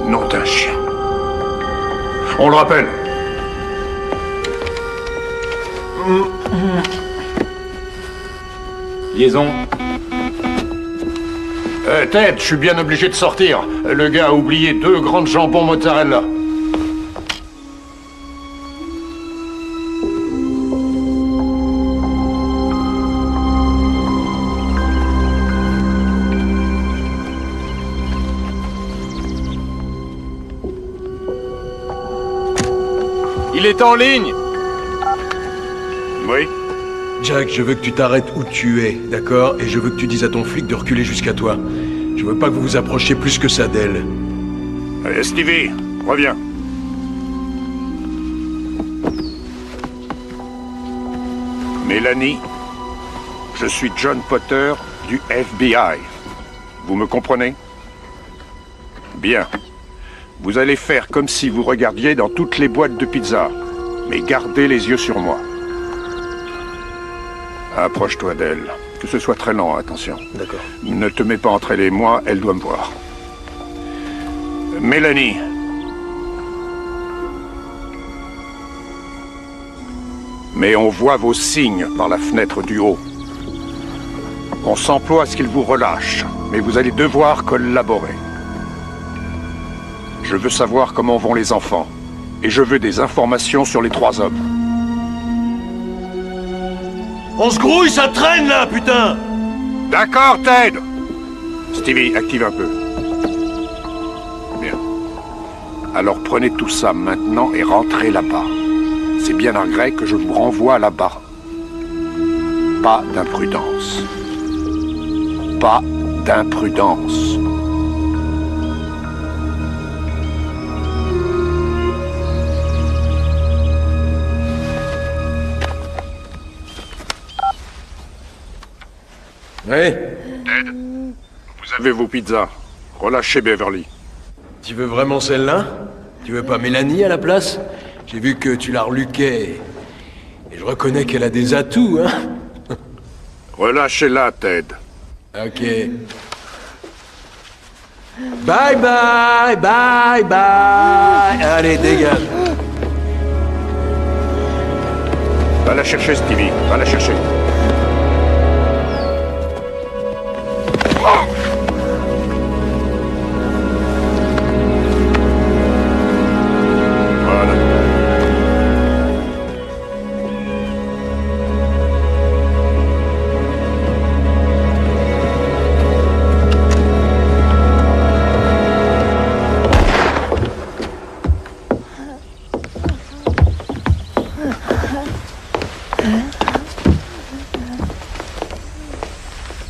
Nom d'un chien. On le rappelle. Liaison. Ted, je suis bien obligé de sortir. Le gars a oublié 2 grandes jambons mozzarella. Il est en ligne! Oui? Jack, je veux que tu t'arrêtes où tu es, d'accord? Et je veux que tu dises à ton flic de reculer jusqu'à toi. Je veux pas que vous vous approchiez plus que ça d'elle. Stevie, reviens. Mélanie, je suis John Potter du FBI. Vous me comprenez? Bien. Vous allez faire comme si vous regardiez dans toutes les boîtes de pizza. Mais gardez les yeux sur moi. Approche-toi d'elle. Que ce soit très lent, attention. D'accord. Ne te mets pas entre elle et moi, elle doit me voir. Mélanie. Mais on voit vos signes par la fenêtre du haut. On s'emploie à ce qu'ils vous relâchent, mais vous allez devoir collaborer. Je veux savoir comment vont les enfants, et je veux des informations sur les 3 hommes. On se grouille, ça traîne là, putain! D'accord, Ted! Stevie, active un peu. Bien. Alors prenez tout ça maintenant et rentrez là-bas. C'est bien un grec que je vous renvoie là-bas. Pas d'imprudence. Pas d'imprudence. Oui? Ted, vous avez vos pizzas. Relâchez Beverly. Tu veux vraiment celle-là? Tu veux pas Mélanie à la place? J'ai vu que tu la reluquais. Et je reconnais qu'elle a des atouts, hein? Relâchez-la, Ted. Ok. Bye bye, bye bye. Allez, dégage. Va la chercher, Stevie. Va la chercher.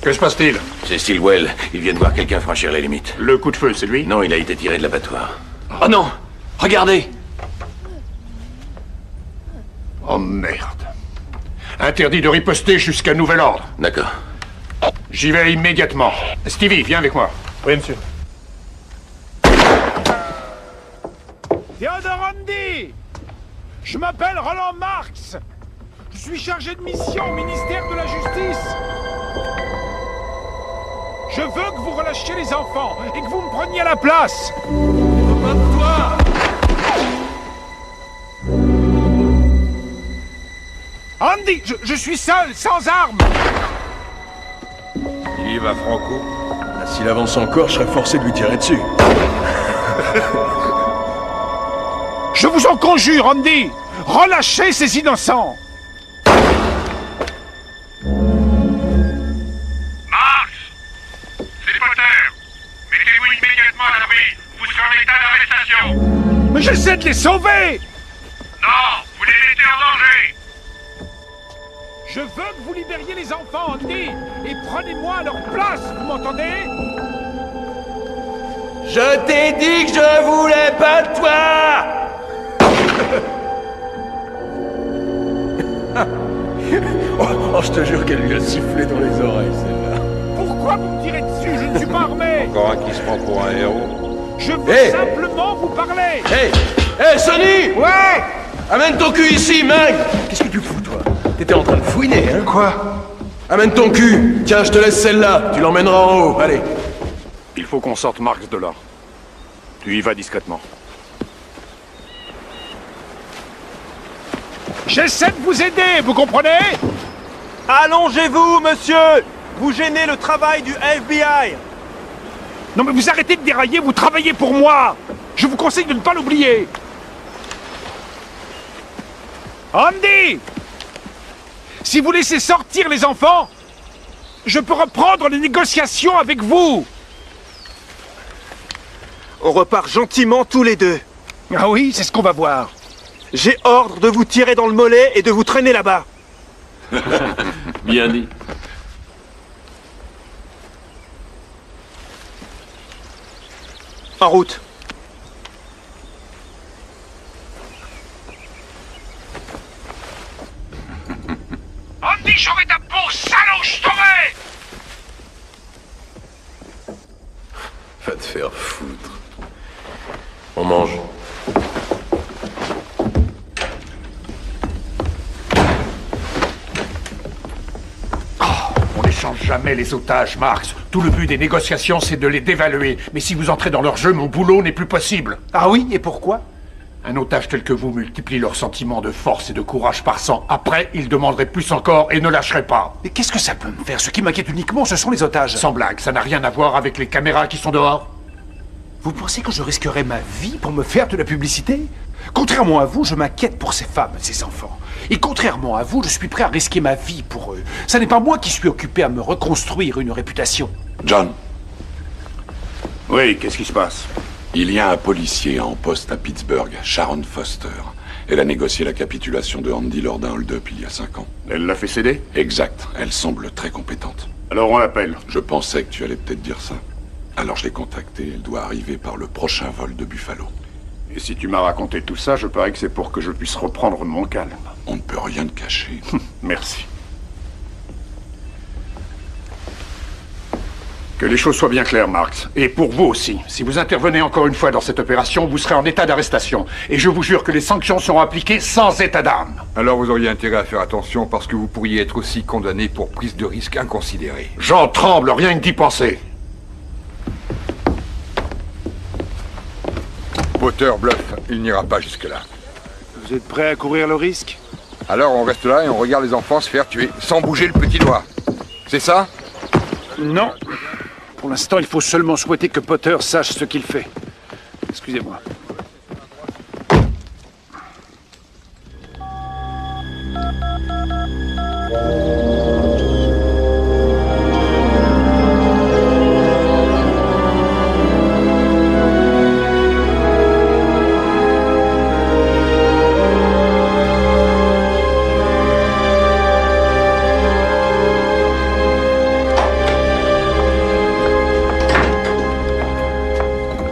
Que se passe-t-il? C'est Stilwell. Il vient de voir quelqu'un franchir la limite. Le coup de feu, c'est lui? Non, il a été tiré de l'abattoir. Oh non! Regardez! Oh merde. Interdit de riposter jusqu'à nouvel ordre. D'accord. J'y vais immédiatement. Stevie, viens avec moi. Oui, monsieur. Theodore Andy! Je m'appelle Roland Marx. Je suis chargé de mission au ministère de la Justice. Je veux que vous relâchiez les enfants et que vous me preniez à la place. Toi! Andy, je suis seul, sans armes. Il y va franco. Ah, s'il avance encore, je serais forcé de lui tirer dessus. Je vous en conjure, Andy. Relâchez ces innocents. Mettez-vous immédiatement à l'abri. Vous serez en état d'arrestation. Mais j'essaie de les sauver. Non, vous les mettez en danger. Je veux que vous libériez les enfants, Andy. Et prenez-moi à leur place, vous m'entendez? Je t'ai dit que je voulais pas de toi! Oh, je te jure qu'elle lui a sifflé dans les oreilles, celle-là. Pourquoi vous me tirez dessus? Je ne suis pas armé. Encore un qui se prend pour un héros. Je veux simplement vous parler. Hey, Sonny! Ouais! Amène ton cul ici, Mag! Qu'est-ce que tu fous, toi? T'étais en train de fouiner, hein? Quoi? Amène ton cul! Tiens, je te laisse celle-là. Tu l'emmèneras en haut. Allez. Il faut qu'on sorte Marx de là. Tu y vas discrètement. J'essaie de vous aider, vous comprenez? Allongez-vous, monsieur! Vous gênez le travail du FBI! Non mais vous arrêtez de dérailler, vous travaillez pour moi! Je vous conseille de ne pas l'oublier! Andy! Si vous laissez sortir les enfants, je peux reprendre les négociations avec vous! On repart gentiment tous les deux. Ah oui, c'est ce qu'on va voir. J'ai ordre de vous tirer dans le mollet et de vous traîner là-bas. Bien dit. En route. Andy, j'aurai ta peau, salaud, je t'aurai! Va te faire foutre. On mange. On n'échange jamais les otages, Marx. Tout le but des négociations, c'est de les dévaluer. Mais si vous entrez dans leur jeu, mon boulot n'est plus possible. Ah oui, et pourquoi? Un otage tel que vous multiplie leurs sentiments de force et de courage par 100. Après, ils demanderaient plus encore et ne lâcheraient pas. Mais qu'est-ce que ça peut me faire? Ce qui m'inquiète uniquement, ce sont les otages. Sans blague, ça n'a rien à voir avec les caméras qui sont dehors. Vous pensez que je risquerais ma vie pour me faire de la publicité? Contrairement à vous, je m'inquiète pour ces femmes, ces enfants. Et contrairement à vous, je suis prêt à risquer ma vie pour eux. Ça n'est pas moi qui suis occupé à me reconstruire une réputation. John. Oui, qu'est-ce qui se passe? Il y a un policier en poste à Pittsburgh, Sharon Foster. Elle a négocié la capitulation de Andy lors d'un hold-up il y a 5 ans. Elle l'a fait céder? Exact. Elle semble très compétente. Alors on l'appelle. Je pensais que tu allais peut-être dire ça. Alors je l'ai contactée. Elle doit arriver par le prochain vol de Buffalo. Et si tu m'as raconté tout ça, je parie que c'est pour que je puisse reprendre mon calme. On ne peut rien te cacher. Merci. Que les choses soient bien claires, Marks. Et pour vous aussi. Si vous intervenez encore une fois dans cette opération, vous serez en état d'arrestation. Et je vous jure que les sanctions seront appliquées sans état d'âme. Alors vous auriez intérêt à faire attention parce que vous pourriez être aussi condamné pour prise de risque inconsidérée. J'en tremble, rien que d'y penser. Potter bluffe, il n'ira pas jusque-là. Vous êtes prêt à courir le risque? Alors on reste là et on regarde les enfants se faire tuer, sans bouger le petit doigt. C'est ça? Non. Pour l'instant, il faut seulement souhaiter que Potter sache ce qu'il fait. Excusez-moi.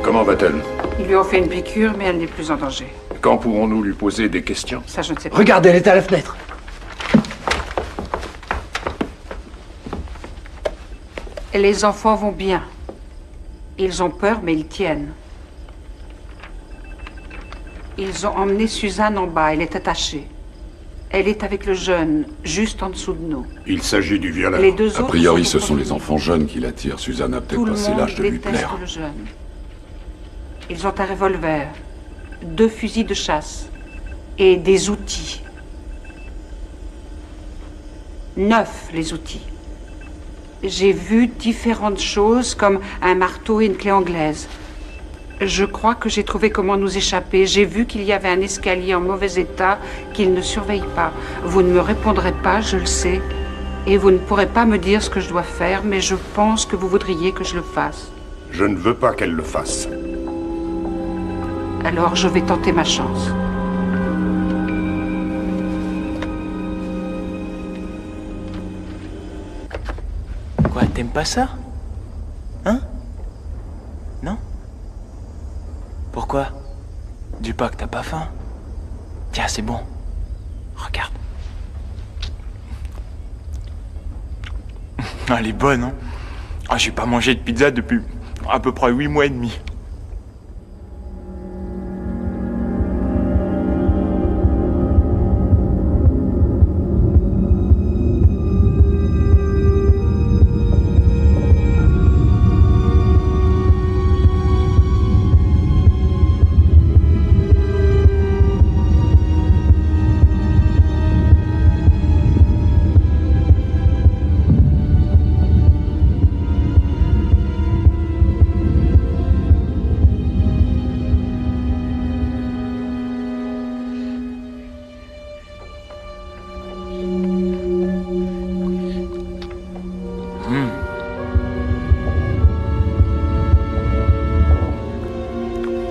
Comment va-t-elle? Ils lui ont fait une piqûre, mais elle n'est plus en danger. Quand pourrons-nous lui poser des questions? Ça, je ne sais pas. Regardez, elle est à la fenêtre. Les enfants vont bien. Ils ont peur, mais ils tiennent. Ils ont emmené Suzanne en bas. Elle est attachée. Elle est avec le jeune, juste en dessous de nous. Il s'agit du violeur. Les deux A autres priori, sont ce sont les enfants jeunes qui l'attirent. Suzanne a Tout peut-être le passé monde l'âge de lui déteste plaire. le jeune. Ils ont un revolver, 2 fusils de chasse et des outils. 9, les outils. J'ai vu différentes choses comme un marteau et une clé anglaise. Je crois que j'ai trouvé comment nous échapper. J'ai vu qu'il y avait un escalier en mauvais état qu'ils ne surveillent pas. Vous ne me répondrez pas, je le sais. Et vous ne pourrez pas me dire ce que je dois faire, mais je pense que vous voudriez que je le fasse. Je ne veux pas qu'elle le fasse. Alors je vais tenter ma chance. Quoi, t'aimes pas ça? Hein? Non? Pourquoi? Dis pas que t'as pas faim. Tiens, c'est bon. Regarde. Elle est bonne, hein? Ah, j'ai pas mangé de pizza depuis à peu près 8 mois et demi.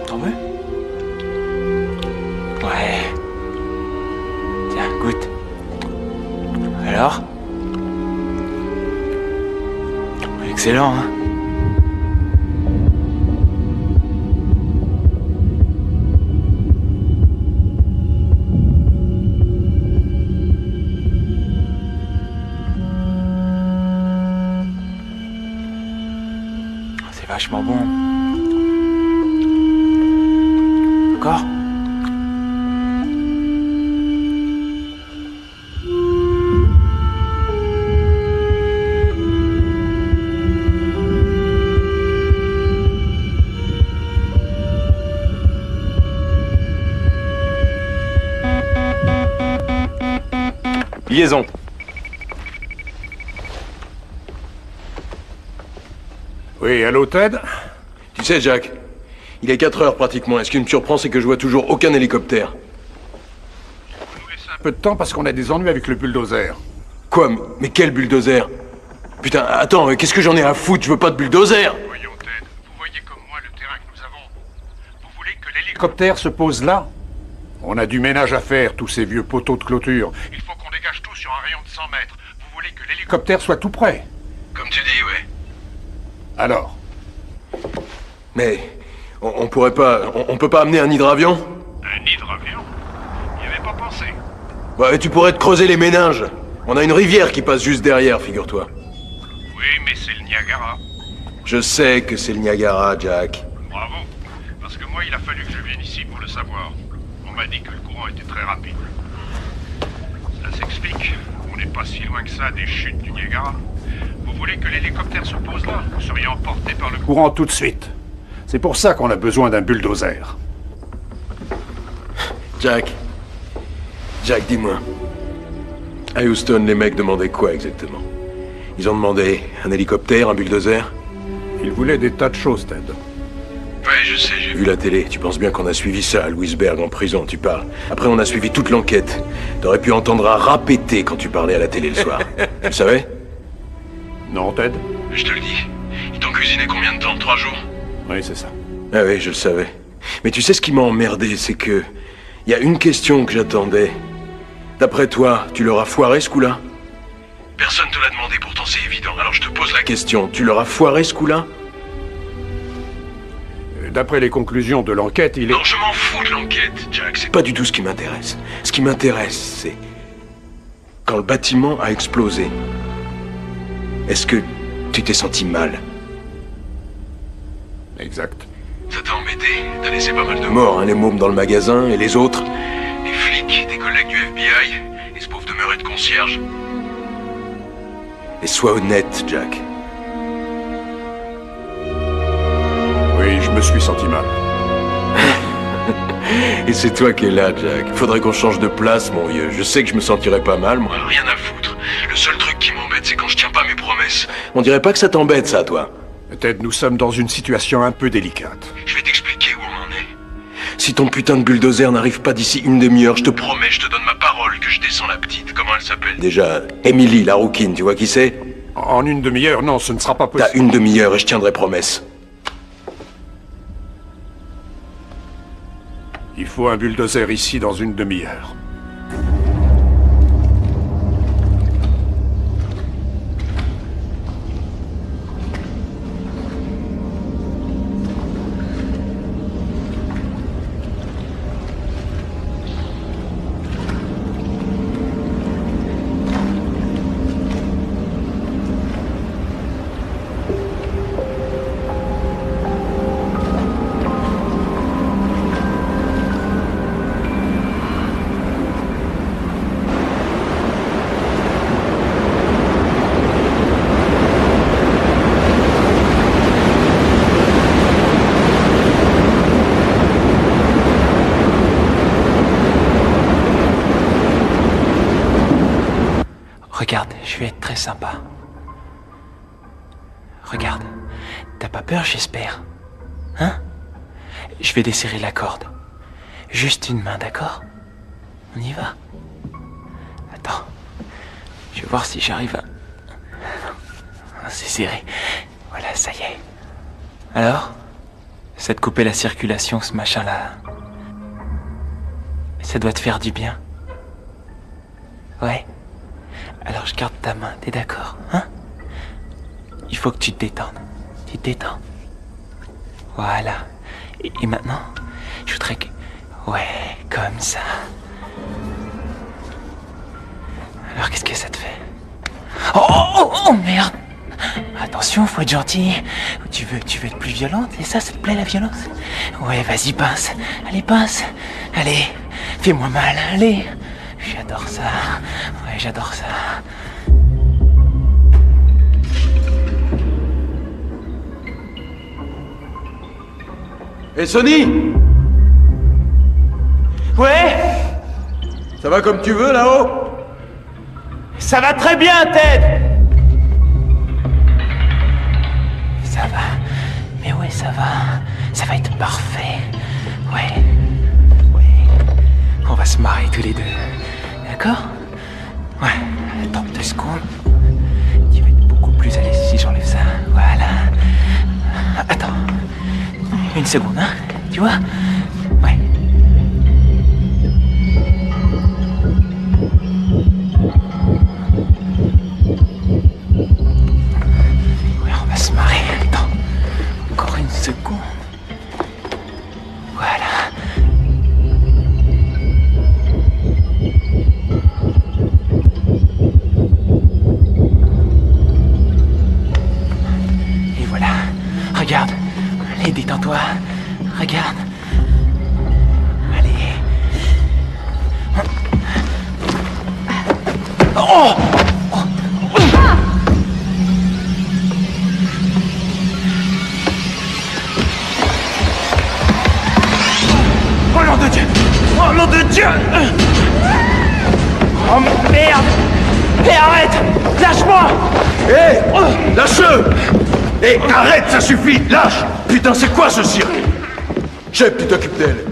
T'en veux? Ouais. Tiens, goûte. Alors? Excellent, hein? C'est vachement bon. Encore? Liaison. Oui, allô, Ted? Tu sais, Jack, il est 4 heures pratiquement, et ce qui me surprend, c'est que je vois toujours aucun hélicoptère. Un peu de temps parce qu'on a des ennuis avec le bulldozer. Quoi? Mais quel bulldozer? Putain, attends, qu'est-ce que j'en ai à foutre? Je veux pas de bulldozer! Voyons, Ted, vous voyez comme moi le terrain que nous avons. Vous voulez que L'hélicoptère se pose là? On a du ménage à faire, tous ces vieux poteaux de clôture. Il faut qu'on dégage tout sur un rayon de 100 mètres. Vous voulez que l'hélicoptère... L'hélicoptère soit tout prêt. Comme tu dis, ouais. Alors? Mais... on pourrait pas... On peut pas amener un hydravion? Un hydravion? N'y avait pas pensé. Ouais, tu pourrais te creuser les méninges. On a une rivière qui passe juste derrière, figure-toi. Oui, mais c'est le Niagara. Je sais que c'est le Niagara, Jack. Bravo. Parce que moi, il a fallu que je vienne ici pour le savoir. On m'a dit que le courant était très rapide. Ça s'explique. On n'est pas si loin que ça des chutes du Niagara. Vous voulez que l'hélicoptère se pose là? Vous seriez emporté par le Courant tout de suite. C'est pour ça qu'on a besoin d'un bulldozer. Jack, dis-moi. À Houston, les mecs demandaient quoi exactement? Ils ont demandé un hélicoptère, un bulldozer? Ils voulaient des tas de choses, Ted. Ouais, je sais, J'ai vu la télé. Tu penses bien qu'on a suivi ça à Louisberg en prison, tu parles. Après, on a suivi toute l'enquête. T'aurais pu entendre un rat péter quand tu parlais à la télé le soir. Tu le savais? Non, Ted? Je te le dis. Ils t'ont cuisiné combien de temps? 3 jours? Oui, c'est ça. Ah oui, je le savais. Mais tu sais ce qui m'a emmerdé, c'est que... Il y a une question que j'attendais. D'après toi, tu leur as foiré ce coup-là? Personne te l'a demandé, pourtant c'est évident. Alors je te pose la Question, tu leur as foiré ce coup-là? D'après les conclusions de l'enquête, il est... Non, je m'en fous de l'enquête, Jack. C'est pas du tout ce qui m'intéresse. Ce qui m'intéresse, c'est... Quand le bâtiment a explosé, est-ce que tu t'es senti mal? Exact. Ça t'a embêté? T'as laissé pas mal de Morts, hein, les mômes dans le magasin, et les autres? Les flics, des collègues du FBI, et ce pauvre demeuré de concierge. Et sois honnête, Jack. Oui, je me suis senti mal. Et c'est toi qui es là, Jack. Faudrait qu'on change de place, mon vieux. Je sais que je me sentirais pas mal, moi. Rien à foutre. Le seul truc qui m'embête, c'est quand je tiens pas mes promesses. On dirait pas que ça t'embête, ça, toi. Ted, nous sommes dans une situation un peu délicate. Je vais t'expliquer où on en est. Si ton putain de bulldozer n'arrive pas d'ici une demi-heure, je te promets... Promets, je te donne ma parole que je descends la petite. Comment elle s'appelle? Déjà, Emily, la rouquine, tu vois qui c'est? En une demi-heure, non, ce ne sera pas possible. T'as une demi-heure et je tiendrai promesse. Il faut un bulldozer ici dans une demi-heure. Regarde, je vais être très sympa. Regarde, t'as pas peur, j'espère? Hein? Je vais desserrer la corde. Juste une main, d'accord? On y va? Attends, je vais voir si j'arrive à... C'est serré. Voilà, ça y est. Alors? Ça te coupait la circulation, ce machin-là. Ça doit te faire du bien. Ouais. Alors je garde ta main, t'es d'accord, hein? Il faut que tu te détendes. Tu te détends. Voilà. Et maintenant, je voudrais que... Ouais, comme ça. Alors qu'est-ce que ça te fait? Oh merde! Attention, faut être gentil. Tu veux être plus violente? Et ça te plaît la violence? Ouais, vas-y, pince. Allez, pince. Allez, fais-moi mal, allez. J'adore ça. Ouais, j'adore ça. Et Sonny? Ouais? Ça va comme tu veux, là-haut? Ça va très bien, Ted! Ça va. Mais ouais, ça va. Ça va être parfait. Ouais. On va se marrer tous les deux. D'accord? Ouais. Attends 2 secondes. Tu vas être beaucoup plus à l'aise si j'enlève ça. Voilà. Attends. 1 seconde, hein? Tu vois? Ouais. Ouais, on va se marrer. Attends. Encore 1 seconde. Voilà. Et voilà. Regarde. Allez, détends-toi. Regarde. Allez. Oh! Oh nom de Dieu! Oh nom de Dieu! Oh merde! Hé, arrête! Lâche-moi! Hé! Lâche-le! Hé, arrête, ça suffit! Lâche! Putain, c'est quoi ce cirque? Chef, tu t'occupes d'elle.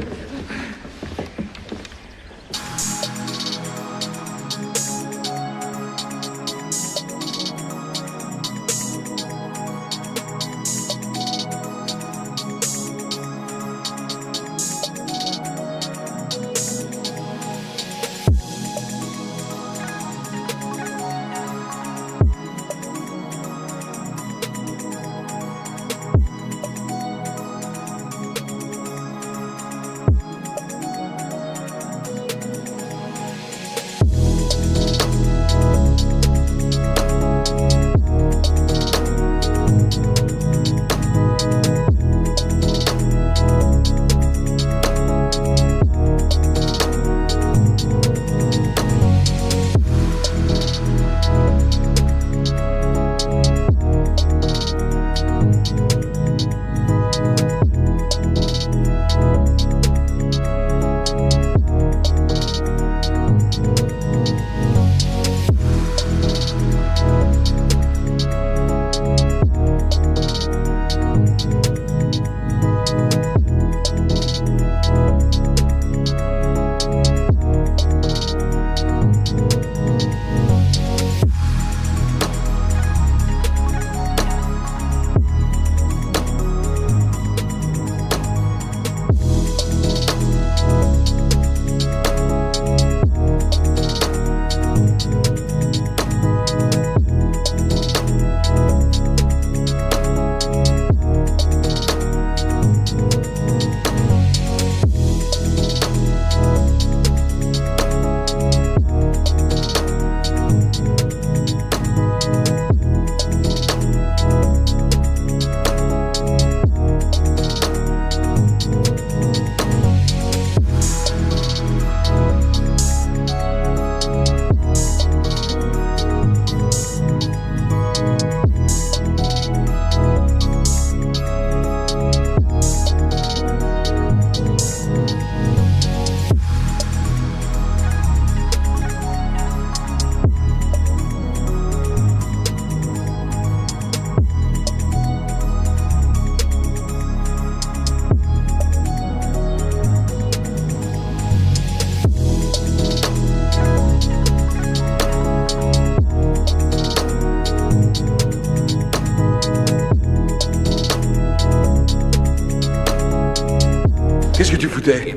Qu'est-ce que tu foutais?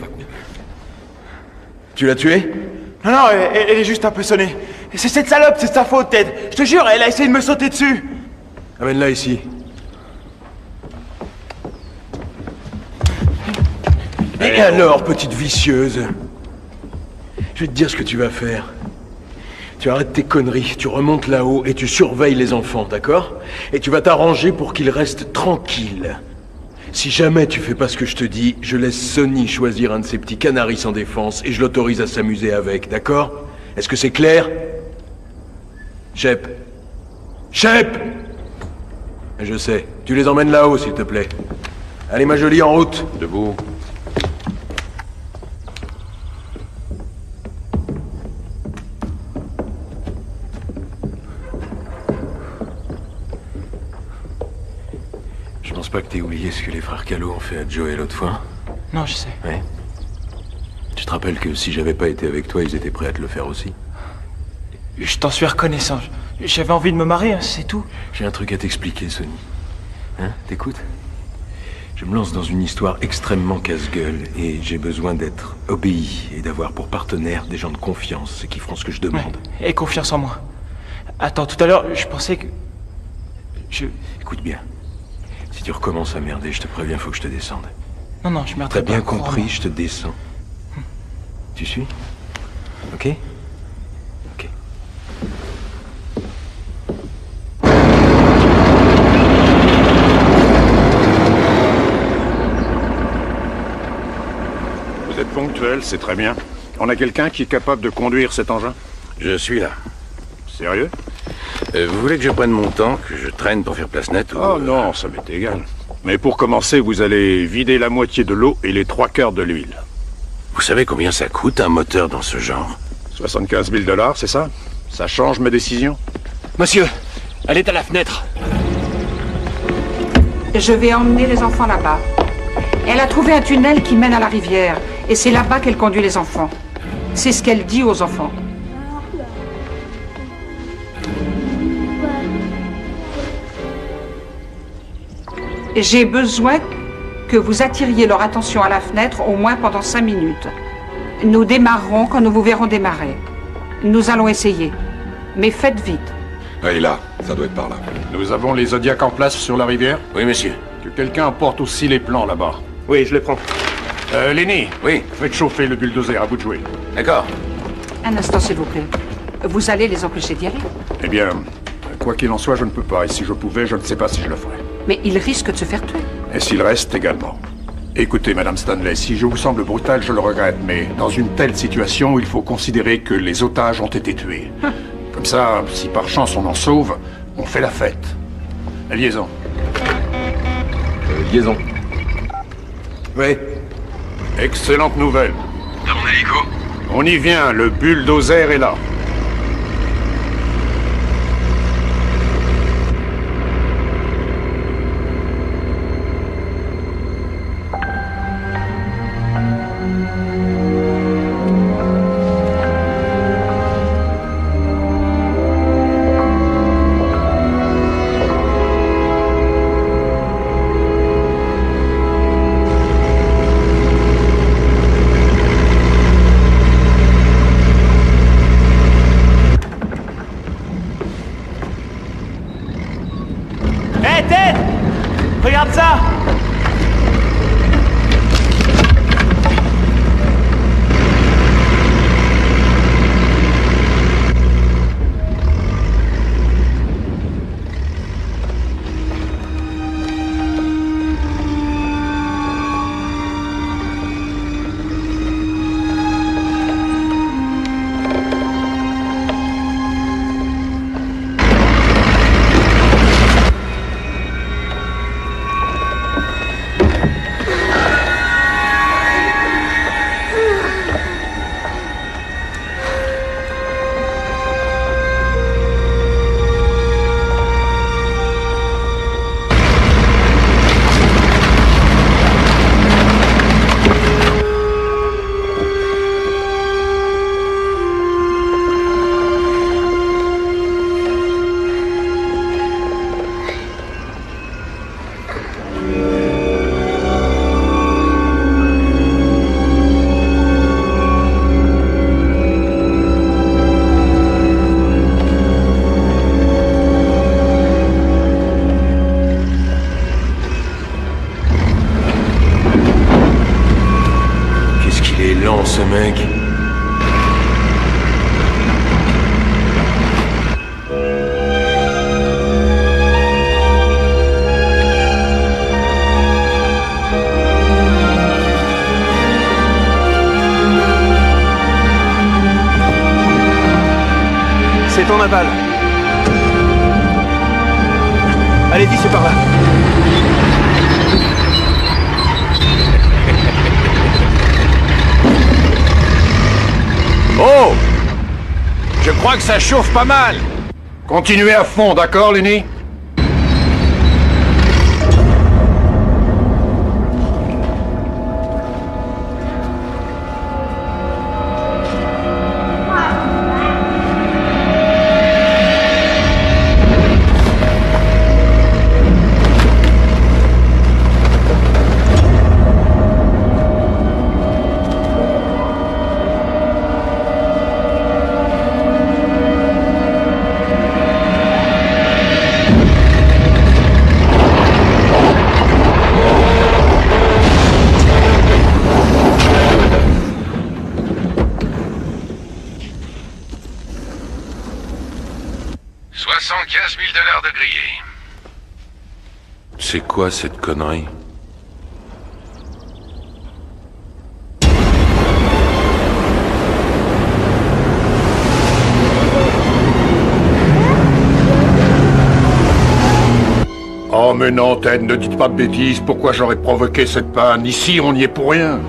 Tu l'as tuée? Non, non, elle est juste un peu sonnée. C'est cette salope, c'est sa faute, Ted. Je te jure, elle a essayé de me sauter dessus. Amène-la ici. Et alors, petite vicieuse? Je vais te dire ce que tu vas faire. Tu arrêtes tes conneries, tu remontes là-haut et tu surveilles les enfants, d'accord? Et tu vas t'arranger pour qu'ils restent tranquilles. Si jamais tu fais pas ce que je te dis, je laisse Sonny choisir un de ces petits canaris sans défense et je l'autorise à s'amuser avec, d'accord? Est-ce que c'est clair? Shep. Shep! Je sais. Tu les emmènes là-haut, s'il te plaît. Allez, ma jolie, en route. Debout. pas que t'aies oublié ce que les frères Kahlo ont fait à Joey l'autre fois. Non, je sais. Ouais. Tu te rappelles que si j'avais pas été avec toi, ils étaient prêts à te le faire aussi? Je t'en suis reconnaissant. J'avais envie de me marier, c'est tout. J'ai un truc à t'expliquer, Sonny. Hein? T'écoutes? Je me lance dans une histoire extrêmement casse-gueule et j'ai besoin d'être obéi et d'avoir pour partenaire des gens de confiance et qui feront ce que je demande. Ouais. Et confiance en moi. Attends, tout à l'heure, je pensais que... Écoute bien. Si tu recommences à merder, je te préviens, faut que je te descende. Non, je merderai pas. T'as bien pas, compris, je te descends. Tu suis? Ok? Ok. Vous êtes ponctuel, c'est très bien. On a quelqu'un qui est capable de conduire cet engin? Je suis là. Sérieux? Vous voulez que je prenne mon temps, que je traîne pour faire place nette ou... Oh non, ça m'est égal. Mais pour commencer, vous allez vider la moitié de l'eau et les 3/4 de l'huile. Vous savez combien ça coûte un moteur dans ce genre? 75 000 $, c'est ça? Ça change ma décision? Monsieur, elle est à la fenêtre. Je vais emmener les enfants là-bas. Elle a trouvé un tunnel qui mène à la rivière. Et c'est là-bas qu'elle conduit les enfants. C'est ce qu'elle dit aux enfants. J'ai besoin que vous attiriez leur attention à la fenêtre au moins pendant 5 minutes. Nous démarrerons quand nous vous verrons démarrer. Nous allons essayer. Mais faites vite. Oui, là, ça doit être par là. Nous avons les Zodiacs en place sur la rivière? Oui, monsieur. Que quelqu'un apporte aussi les plans là-bas. Oui, je les prends. Lenny. Oui. Faites chauffer le bulldozer, à vous de jouer. D'accord. Un instant, s'il vous plaît. Vous allez les empêcher d'y aller? Eh bien, quoi qu'il en soit, je ne peux pas. Et si je pouvais, je ne sais pas si je le ferais. Mais il risque de se faire tuer. Et s'il reste également. Écoutez, Madame Stanley, si je vous semble brutal, je le regrette, mais dans une telle situation, il faut considérer que les otages ont été tués. Comme ça, si par chance on en sauve, on fait la fête. La liaison. Liaison. Oui. Excellente nouvelle. T'as mon hélico? On y vient, le bulldozer est là. Regarde ça! Ce mec. C'est ton aval. Allez-y, c'est par là. Oh! Je crois que ça chauffe pas mal. Continuez à fond, d'accord, Lenny? de l'heure de griller. C'est quoi cette connerie? Oh mais non, Ted, ne dites pas de bêtises. Pourquoi j'aurais provoqué cette panne? Ici, on n'y est pour rien.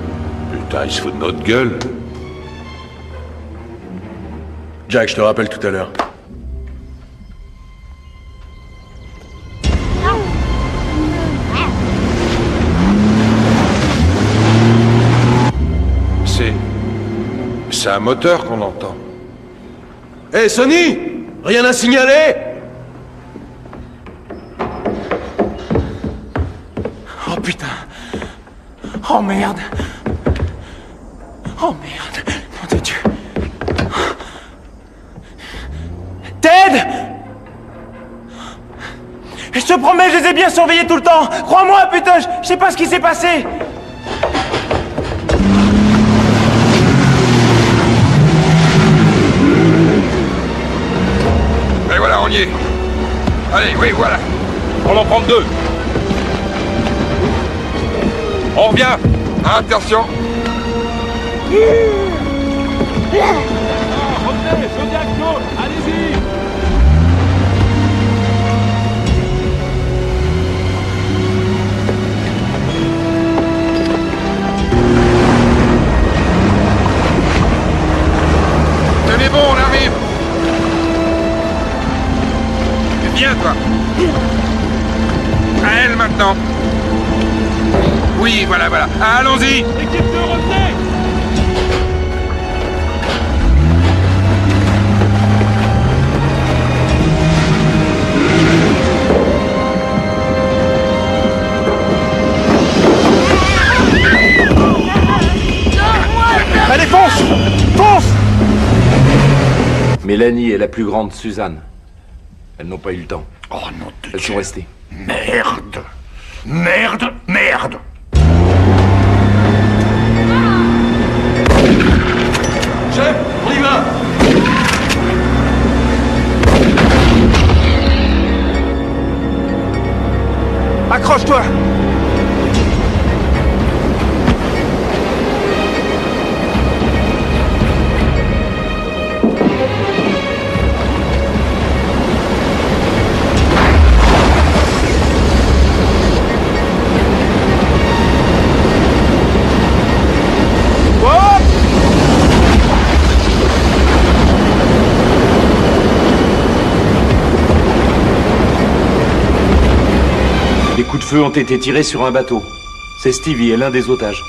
Putain, il se fout de notre gueule. Jack, je te rappelle tout à l'heure. C'est un moteur qu'on entend. Hé, Sonny! Rien à signaler? Oh putain. Oh merde. Oh merde. Nom de Dieu. Ted! Je te promets, je les ai bien surveillés tout le temps. Crois-moi, putain, je sais pas ce qui s'est passé. Et voilà, on y est. Allez, oui, voilà. On en prend deux. On revient. Attention. Revenez, Zodiac, allez-y. Tenez bon, on arrive. Viens, toi. À elle, maintenant. Oui, voilà, voilà. Allons-y. Équipe 2, revenez. Allez, fonce! Fonce! Mélanie et la plus grande, Suzanne. Elles n'ont pas eu le temps. Oh non de Elles sont restées. Merde! Merde! Merde! Chef, on y va! Accroche-toi! Des coups de feu ont été tirés sur un bateau. C'est Stevie et l'un des otages.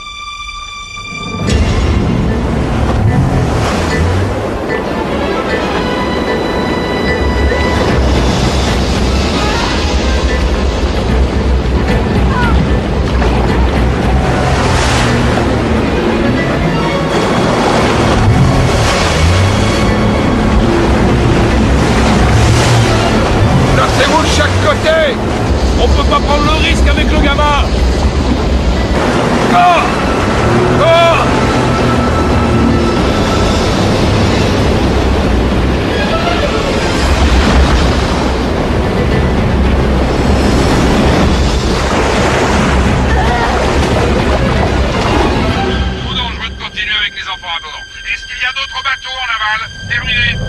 Lancez-vous de chaque côté. On peut pas prendre le risque avec le gamin. Oh! Oh! Trop dangereux de continuer avec les enfants à bord. Est-ce qu'il y a d'autres bateaux en aval? Terminé.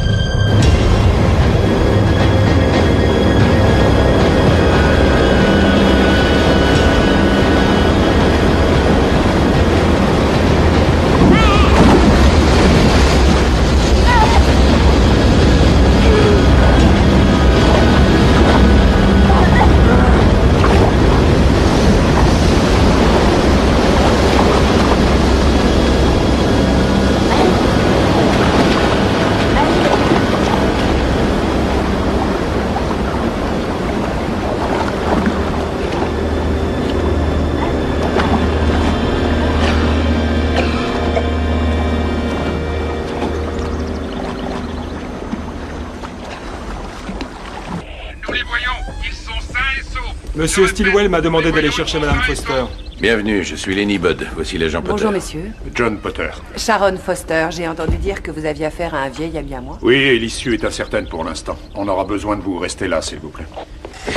Monsieur Stilwell m'a demandé d'aller chercher Madame Foster. Bienvenue, je suis Lenny Budd. Voici l'agent Potter. Bonjour, messieurs. John Potter. Sharon Foster, j'ai entendu dire que vous aviez affaire à un vieil ami à moi. Oui, et l'issue est incertaine pour l'instant. On aura besoin de vous. Restez là, s'il vous plaît.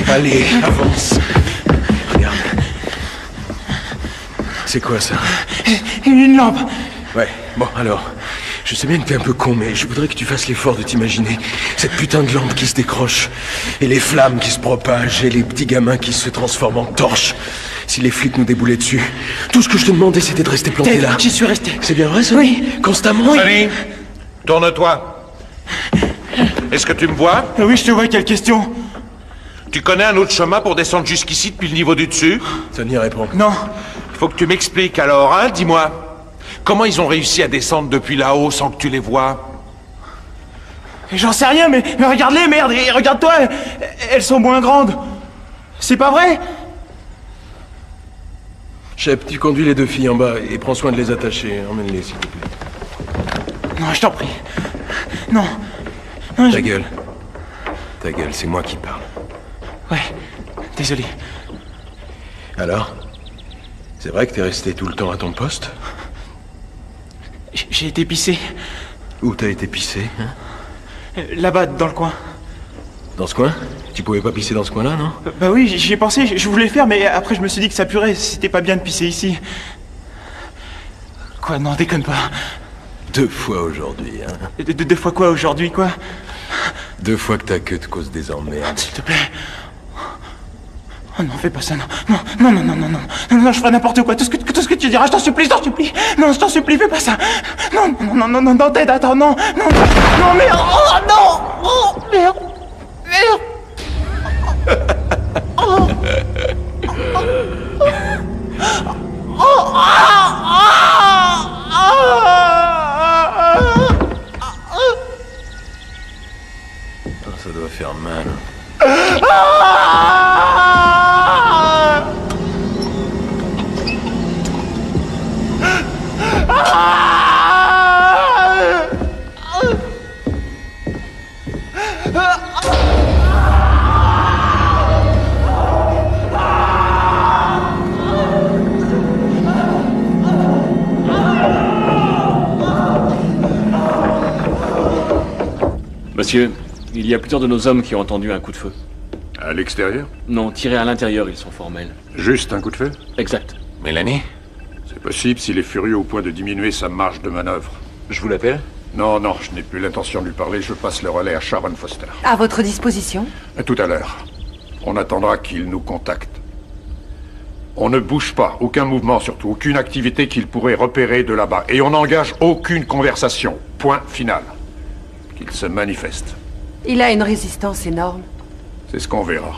Allez, avance. Regarde. C'est quoi ça? Une lampe. Ouais, bon, alors... Je sais bien que t'es un peu con, mais je voudrais que tu fasses l'effort de t'imaginer cette putain de lampe qui se décroche, et les flammes qui se propagent, et les petits gamins qui se transforment en torches. Si les flics nous déboulaient dessus, tout ce que je te demandais, c'était de rester planté là. J'y suis resté. C'est bien vrai, ça? Oui. Constamment? Sonny, tourne-toi. Est-ce que tu me vois? Oui, je te vois, quelle question? Tu connais un autre chemin pour descendre jusqu'ici depuis le niveau du dessus? Sonny répond. Non. Faut que tu m'expliques alors, hein, dis-moi. Comment ils ont réussi à descendre depuis là-haut sans que tu les vois? J'en sais rien, mais regarde-les, merde, et regarde-toi, elles sont moins grandes. C'est pas vrai? Shep, tu conduis les deux filles en bas et prends soin de les attacher. Emmène-les, s'il te plaît. Non, je t'en prie. Non. Ta gueule. Ta gueule, c'est moi qui parle. Ouais, désolé. Alors? C'est vrai que t'es resté tout le temps à ton poste? J'ai été pissé. Où t'as été pissé, hein? Là-bas, dans le coin. Dans ce coin? Tu pouvais pas pisser dans ce coin-là, non? Bah oui, j'y ai pensé, je voulais le faire, mais après je me suis dit que ça puerait, c'était pas bien de pisser ici. Quoi, non, déconne pas. 2 fois aujourd'hui, hein? 2 fois quoi aujourd'hui, quoi? 2 fois que ta queue te cause des emmerdes. S'il te plaît. Oh non, fais pas ça, non, je ferai n'importe quoi, tout ce que tu diras, je t'en supplie, non, je t'en supplie, fais pas ça, non, Ted, attends, non, merde, oh, merde, Ça doit faire mal. Monsieur, il y a plusieurs de nos hommes qui ont entendu un coup de feu. À l'extérieur? Non, tirés à l'intérieur, ils sont formels. Juste un coup de feu? Exact. Mélanie? C'est possible s'il est furieux au point de diminuer sa marge de manœuvre. Je vous l'appelle? Non, je n'ai plus l'intention de lui parler, je passe le relais à Sharon Foster. À votre disposition. À tout à l'heure. On attendra qu'il nous contacte. On ne bouge pas, aucun mouvement surtout, aucune activité qu'il pourrait repérer de là-bas. Et on n'engage aucune conversation. Point final. Qu'il se manifeste. Il a une résistance énorme. C'est ce qu'on verra.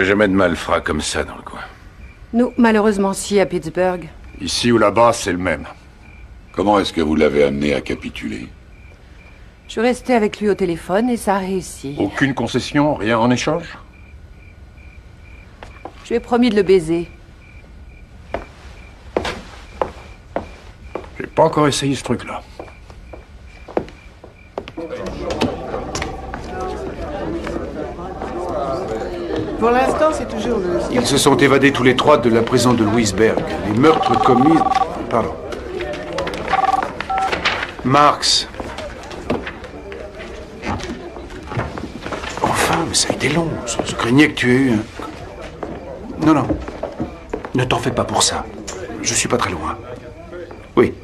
Jamais de malfrats comme ça dans le coin. Nous, malheureusement, si, à Pittsburgh. Ici ou là-bas, c'est le même. Comment est-ce que vous l'avez amené à capituler? Je suis restée avec lui au téléphone et ça a réussi. Aucune concession, rien en échange? Je lui ai promis de le baiser. J'ai pas encore essayé ce truc-là. Pour l'instant, c'est toujours le... Ils se sont évadés tous les 3 de la prison de Louisberg. Les meurtres commis... Pardon. Marx. Enfin, mais ça a été long. Je craignais que tu aies eu un... Non. Ne t'en fais pas pour ça. Je suis pas très loin. Oui.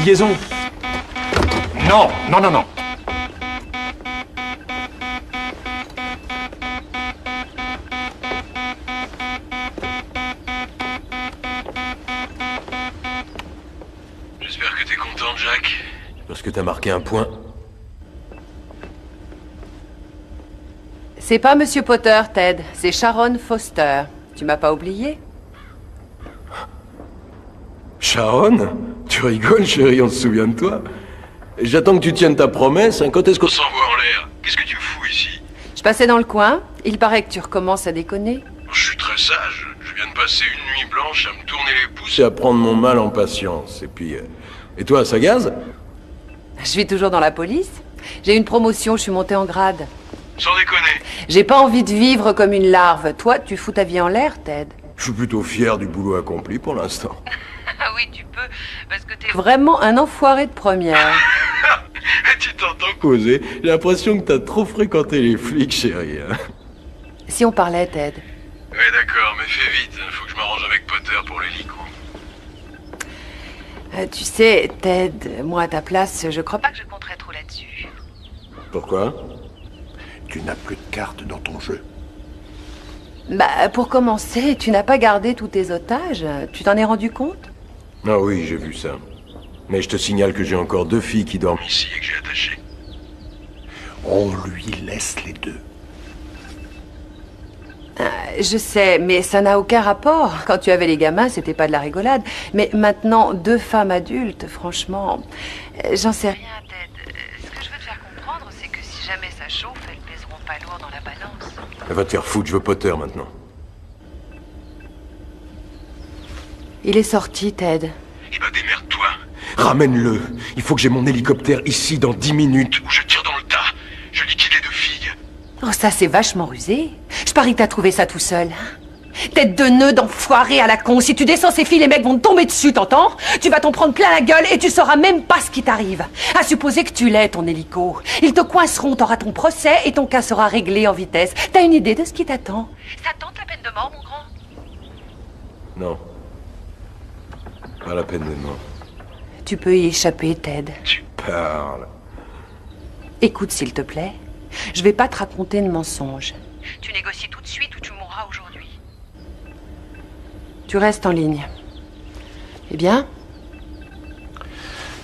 Liaison. Non, non, non, non. J'espère que t'es content, Jack. Parce que t'as marqué un point. C'est pas Monsieur Potter, Ted. C'est Sharon Foster. Tu m'as pas oublié? Sharon? Tu rigoles, chérie, on se souvient de toi. J'attends que tu tiennes ta promesse, hein. Quand est-ce qu'on s'envoie en l'air? Qu'est-ce que tu fous ici? Je passais dans le coin. Il paraît que tu recommences à déconner. Je suis très sage. Je viens de passer une nuit blanche à me tourner les pouces et à prendre mon mal en patience. Et puis... Et toi, ça gaze? Je suis toujours dans la police. J'ai une promotion, je suis montée en grade. Sans déconner. J'ai pas envie de vivre comme une larve. Toi, tu fous ta vie en l'air, Ted. Je suis plutôt fier du boulot accompli pour l'instant. Ah oui, tu peux, parce que t'es vraiment un enfoiré de première. Tu t'entends causer? J'ai l'impression que t'as trop fréquenté les flics, chérie. Si on parlait, Ted. Ouais, d'accord, mais fais vite. Faut que je m'arrange avec Potter pour l'hélico. Tu sais, Ted, moi à ta place, je crois pas que je compterais trop là-dessus. Pourquoi? Tu n'as plus de cartes dans ton jeu. Bah, pour commencer, tu n'as pas gardé tous tes otages. Tu t'en es rendu compte? Ah oui, j'ai vu ça. Mais je te signale que j'ai encore 2 filles qui dorment ici et que j'ai attachées. On lui laisse les 2. Je sais, mais ça n'a aucun rapport. Quand tu avais les gamins, c'était pas de la rigolade. Mais maintenant, 2 femmes adultes, franchement, j'en sais rien, Ted. Ce que je veux te faire comprendre, c'est que si jamais ça chauffe, elles pèseront pas lourd dans la balance. Va te faire foutre, je veux Potter maintenant. Il est sorti, Ted. Eh ben démerde-toi. Ramène-le. Il faut que j'ai mon hélicoptère ici dans 10 minutes où je tire dans le tas. Je liquide les 2 filles. Oh, ça, c'est vachement rusé. Je parie que t'as trouvé ça tout seul. Tête de nœud d'enfoiré à la con. Si tu descends ces filles, les mecs vont te tomber dessus, t'entends? Tu vas t'en prendre plein la gueule et tu sauras même pas ce qui t'arrive. À supposer que tu l'aies, ton hélico. Ils te coinceront, t'auras ton procès et ton cas sera réglé en vitesse. T'as une idée de ce qui t'attend? Ça tente la peine de mort, mon grand? Non. Pas la peine de mort. Tu peux y échapper, Ted. Tu parles. Écoute, s'il te plaît. Je vais pas te raconter de mensonges. Tu négocies tout de suite ou tu mourras aujourd'hui. Tu restes en ligne. Eh bien?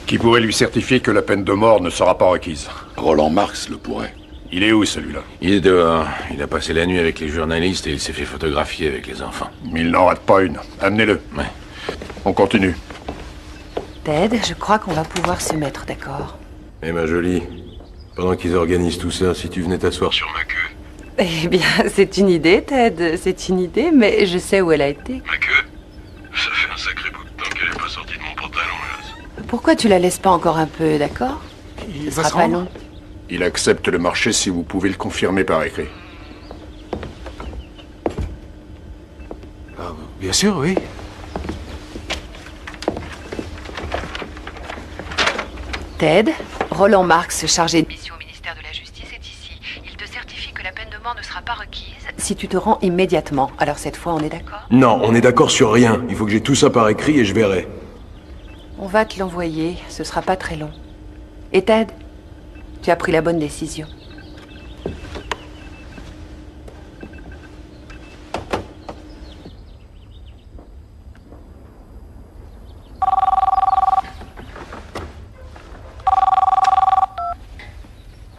Qui pourrait lui certifier que la peine de mort ne sera pas requise? Roland Marx le pourrait. Il est où, celui-là? Il est dehors. Il a passé la nuit avec les journalistes et il s'est fait photographier avec les enfants. Il n'en rate pas une. Amenez-le. Ouais. On continue. Ted, je crois qu'on va pouvoir se mettre d'accord. Eh ma jolie, pendant qu'ils organisent tout ça, si tu venais t'asseoir sur ma queue. Eh bien, c'est une idée, Ted. C'est une idée, mais je sais où elle a été. Ma queue? Ça fait un sacré bout de temps qu'elle est pas sortie de mon pantalon, là. Pourquoi tu la laisses pas encore un peu, d'accord? Ce sera pas long. Il accepte le marché si vous pouvez le confirmer par écrit. Ah, bien sûr, oui. Ted, Roland Marx, chargé de mission au ministère de la Justice, est ici. Il te certifie que la peine de mort ne sera pas requise si tu te rends immédiatement. Alors cette fois, on est d'accord? Non, on est d'accord sur rien. Il faut que j'ai tout ça par écrit et je verrai. On va te l'envoyer, ce sera pas très long. Et Ted, tu as pris la bonne décision.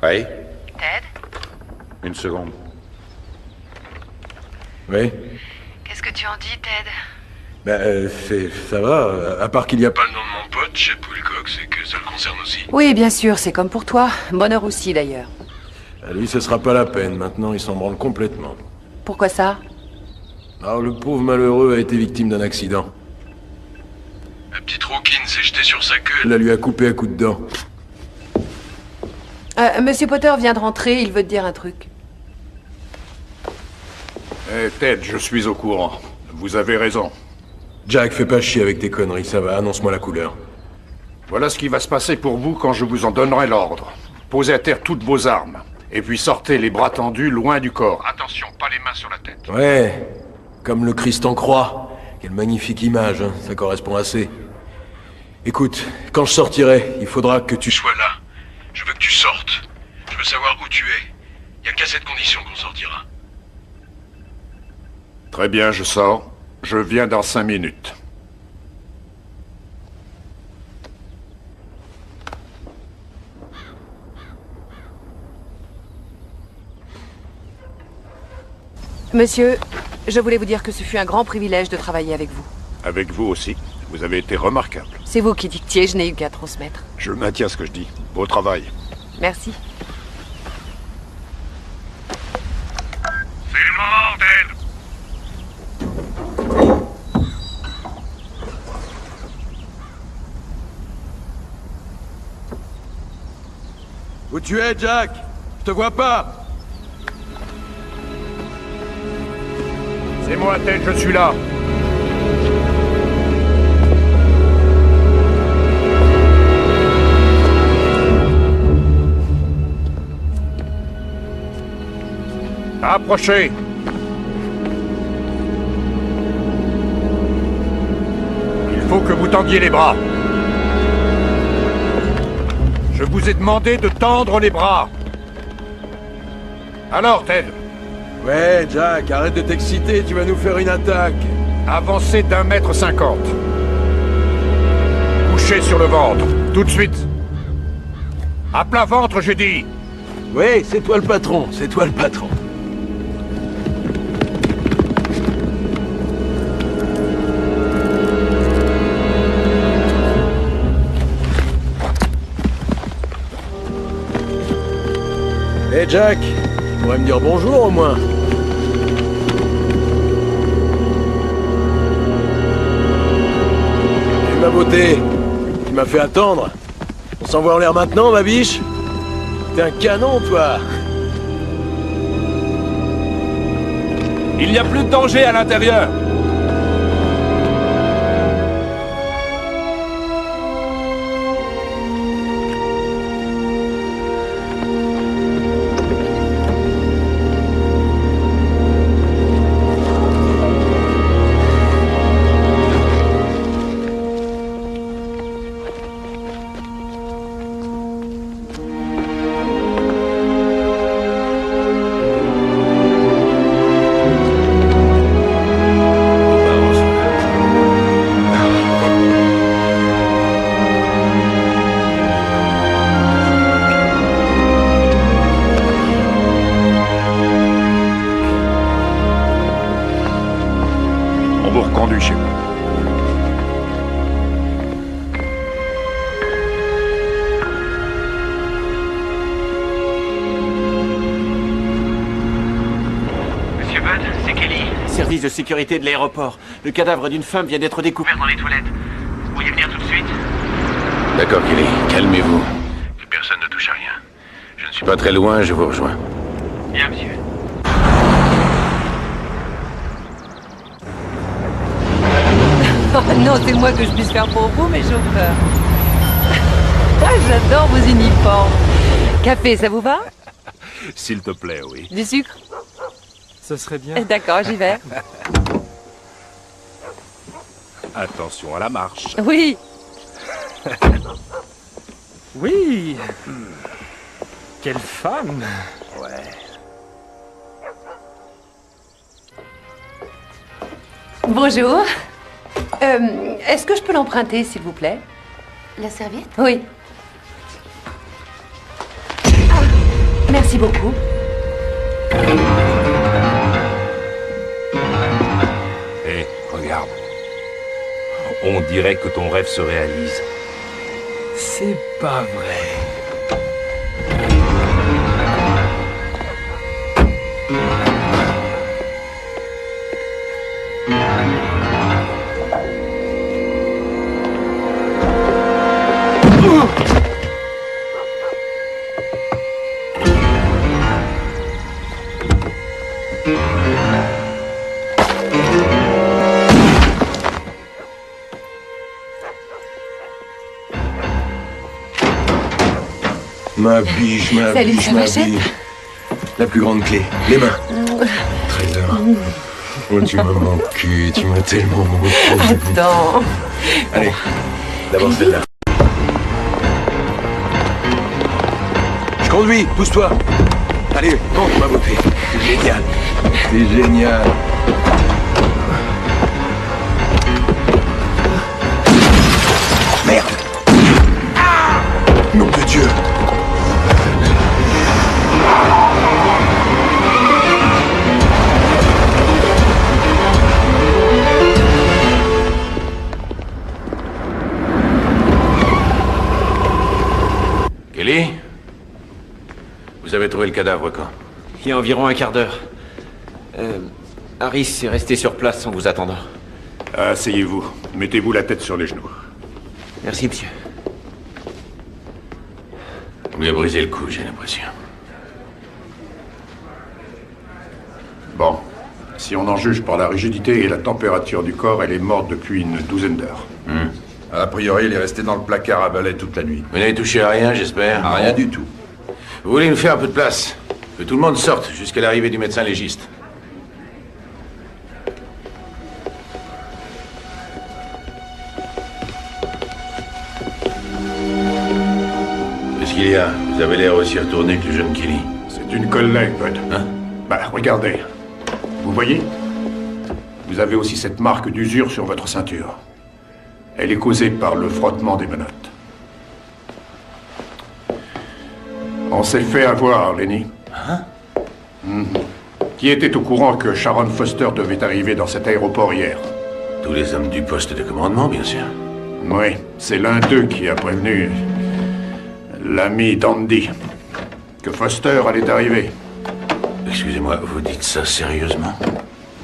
Oui? Ted? Une seconde. Oui? Qu'est-ce que tu en dis, Ted? Ça va, à part qu'il n'y a pas le nom de mon pote, Chet Wilcox, et que ça le concerne aussi. Oui, bien sûr, c'est comme pour toi. Bonheur aussi, d'ailleurs. À lui, ce sera pas la peine. Maintenant, il s'en branle complètement. Pourquoi ça? Alors, le pauvre malheureux a été victime d'un accident. La petite rouquine s'est jetée sur sa queue. Elle la lui a coupé à coups de dents. Monsieur Potter vient de rentrer, il veut te dire un truc. Ted, je suis au courant. Vous avez raison. Jack, fais pas chier avec tes conneries, ça va, annonce-moi la couleur. Voilà ce qui va se passer pour vous quand je vous en donnerai l'ordre. Posez à terre toutes vos armes. Et puis sortez les bras tendus loin du corps. Attention, pas les mains sur la tête. Ouais, comme le Christ en croix. Quelle magnifique image, hein, ça correspond assez. Écoute, quand je sortirai, il faudra que tu sois là. Je veux que tu sortes. Je veux savoir où tu es. Y a qu'à cette condition qu'on sortira. Très bien, je sors. Je viens dans 5 minutes. Monsieur, je voulais vous dire que ce fut un grand privilège de travailler avec vous. Avec vous aussi. Vous avez été remarquable. C'est vous qui dictiez, je n'ai eu qu'à transmettre. Je maintiens ce que je dis. Beau travail. Merci. C'est le moment, Ted. Où tu es, Jack? Je te vois pas. C'est moi, Ted, je suis là. Approchez. Il faut que vous tendiez les bras. Je vous ai demandé de tendre les bras. Alors, Ted? Ouais, Jack, arrête de t'exciter, tu vas nous faire une attaque. Avancez d'1,50 m. Couchez sur le ventre, tout de suite. À plat ventre, j'ai dit. Oui, c'est toi le patron, c'est toi le patron. Hé Jack, tu pourrais me dire bonjour au moins. Et ma beauté, tu m'as fait attendre. On s'envoie en l'air maintenant, ma biche? T'es un canon, toi. Il n'y a plus de danger à l'intérieur. Conduis chez vous. Monsieur Budd, c'est Kelly. Service de sécurité de l'aéroport. Le cadavre d'une femme vient d'être découvert dans les toilettes. Vous pourriez venir tout de suite? D'accord, Kelly. Calmez-vous. Que personne ne touche à rien. Je ne suis pas très loin, je vous rejoins. Bien, monsieur. Oh non, c'est moi que je puisse faire pour vous, mes chauffeurs. Ah, j'adore vos uniformes. Café, ça vous va? S'il te plaît, oui. Du sucre? Ce serait bien. D'accord, j'y vais. Attention à la marche. Oui. Oui. Quelle femme. Ouais. Bonjour. Est-ce que je peux l'emprunter, s'il vous plaît? La serviette? Oui. Merci beaucoup. Hé, regarde. On dirait que ton rêve se réalise. C'est pas vrai. Ma biche, ma Salut, biche, ça ma m'achète? biche. La plus grande clé, les mains. Trésor. Oh, tu m'as manqué, tu m'as tellement manqué. Attends. Allez, D'abord celle-là. Je conduis, pousse-toi. Allez, monte, ma beauté. C'est génial. C'est génial. Merde. Nom de Dieu. Kelly? Vous avez trouvé le cadavre quand? Il y a environ un quart d'heure. Harris est resté sur place en vous attendant. Asseyez-vous. Mettez-vous la tête sur les genoux. Merci, monsieur. On lui a brisé le cou, j'ai l'impression. Bon. Si on en juge par la rigidité et la température du corps, elle est morte depuis une douzaine d'heures. A priori, il est resté dans le placard à balai toute la nuit. Vous n'avez touché à rien, j'espère? À rien du tout. Vous voulez nous faire un peu de place? Que tout le monde sorte jusqu'à l'arrivée du médecin légiste. Qu'est-ce qu'il y a? Vous avez l'air aussi retourné que le jeune Kelly. C'est une collègue, Bud. Hein? Bah, regardez. Vous voyez? Vous avez aussi cette marque d'usure sur votre ceinture. Elle est causée par le frottement des menottes. On s'est fait avoir, Lenny. Hein? Qui était au courant que Sharon Foster devait arriver dans cet aéroport hier? Tous les hommes du poste de commandement, bien sûr. Oui, c'est l'un d'eux qui a prévenu l'ami d'Andy que Foster allait arriver. Excusez-moi, vous dites ça sérieusement?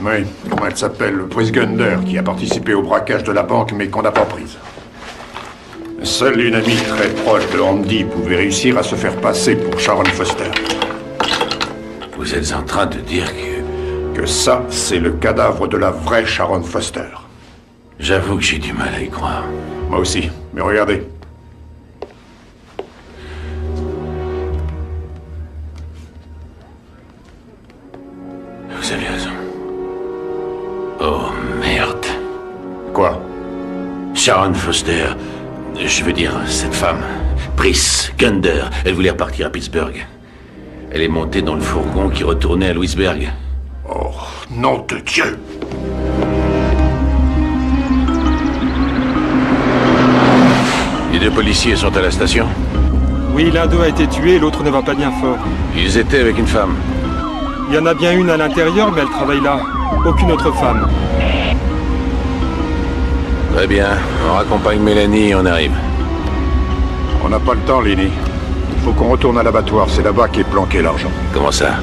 Oui, comment elle s'appelle? Pris Gunder, qui a participé au braquage de la banque, mais qu'on n'a pas prise. Seule une amie très proche de Andy pouvait réussir à se faire passer pour Sharon Foster. Vous êtes en train de dire que ça, c'est le cadavre de la vraie Sharon Foster. J'avoue que j'ai du mal à y croire. Moi aussi, mais regardez. Vous avez raison. Oh, merde. Quoi? Sharon Foster, je veux dire, cette femme, Pris Gunder, elle voulait repartir à Pittsburgh. Elle est montée dans le fourgon qui retournait à Louisburg. Oh, nom de Dieu! Les deux policiers sont à la station? Oui, l'un d'eux a été tué, l'autre ne va pas bien fort. Ils étaient avec une femme. Il y en a bien une à l'intérieur, mais elle travaille là. Aucune autre femme. Très bien. On raccompagne Mélanie et on arrive. On n'a pas le temps, Lenny. Il faut qu'on retourne à l'abattoir. C'est là-bas qu'est planqué l'argent. Comment ça?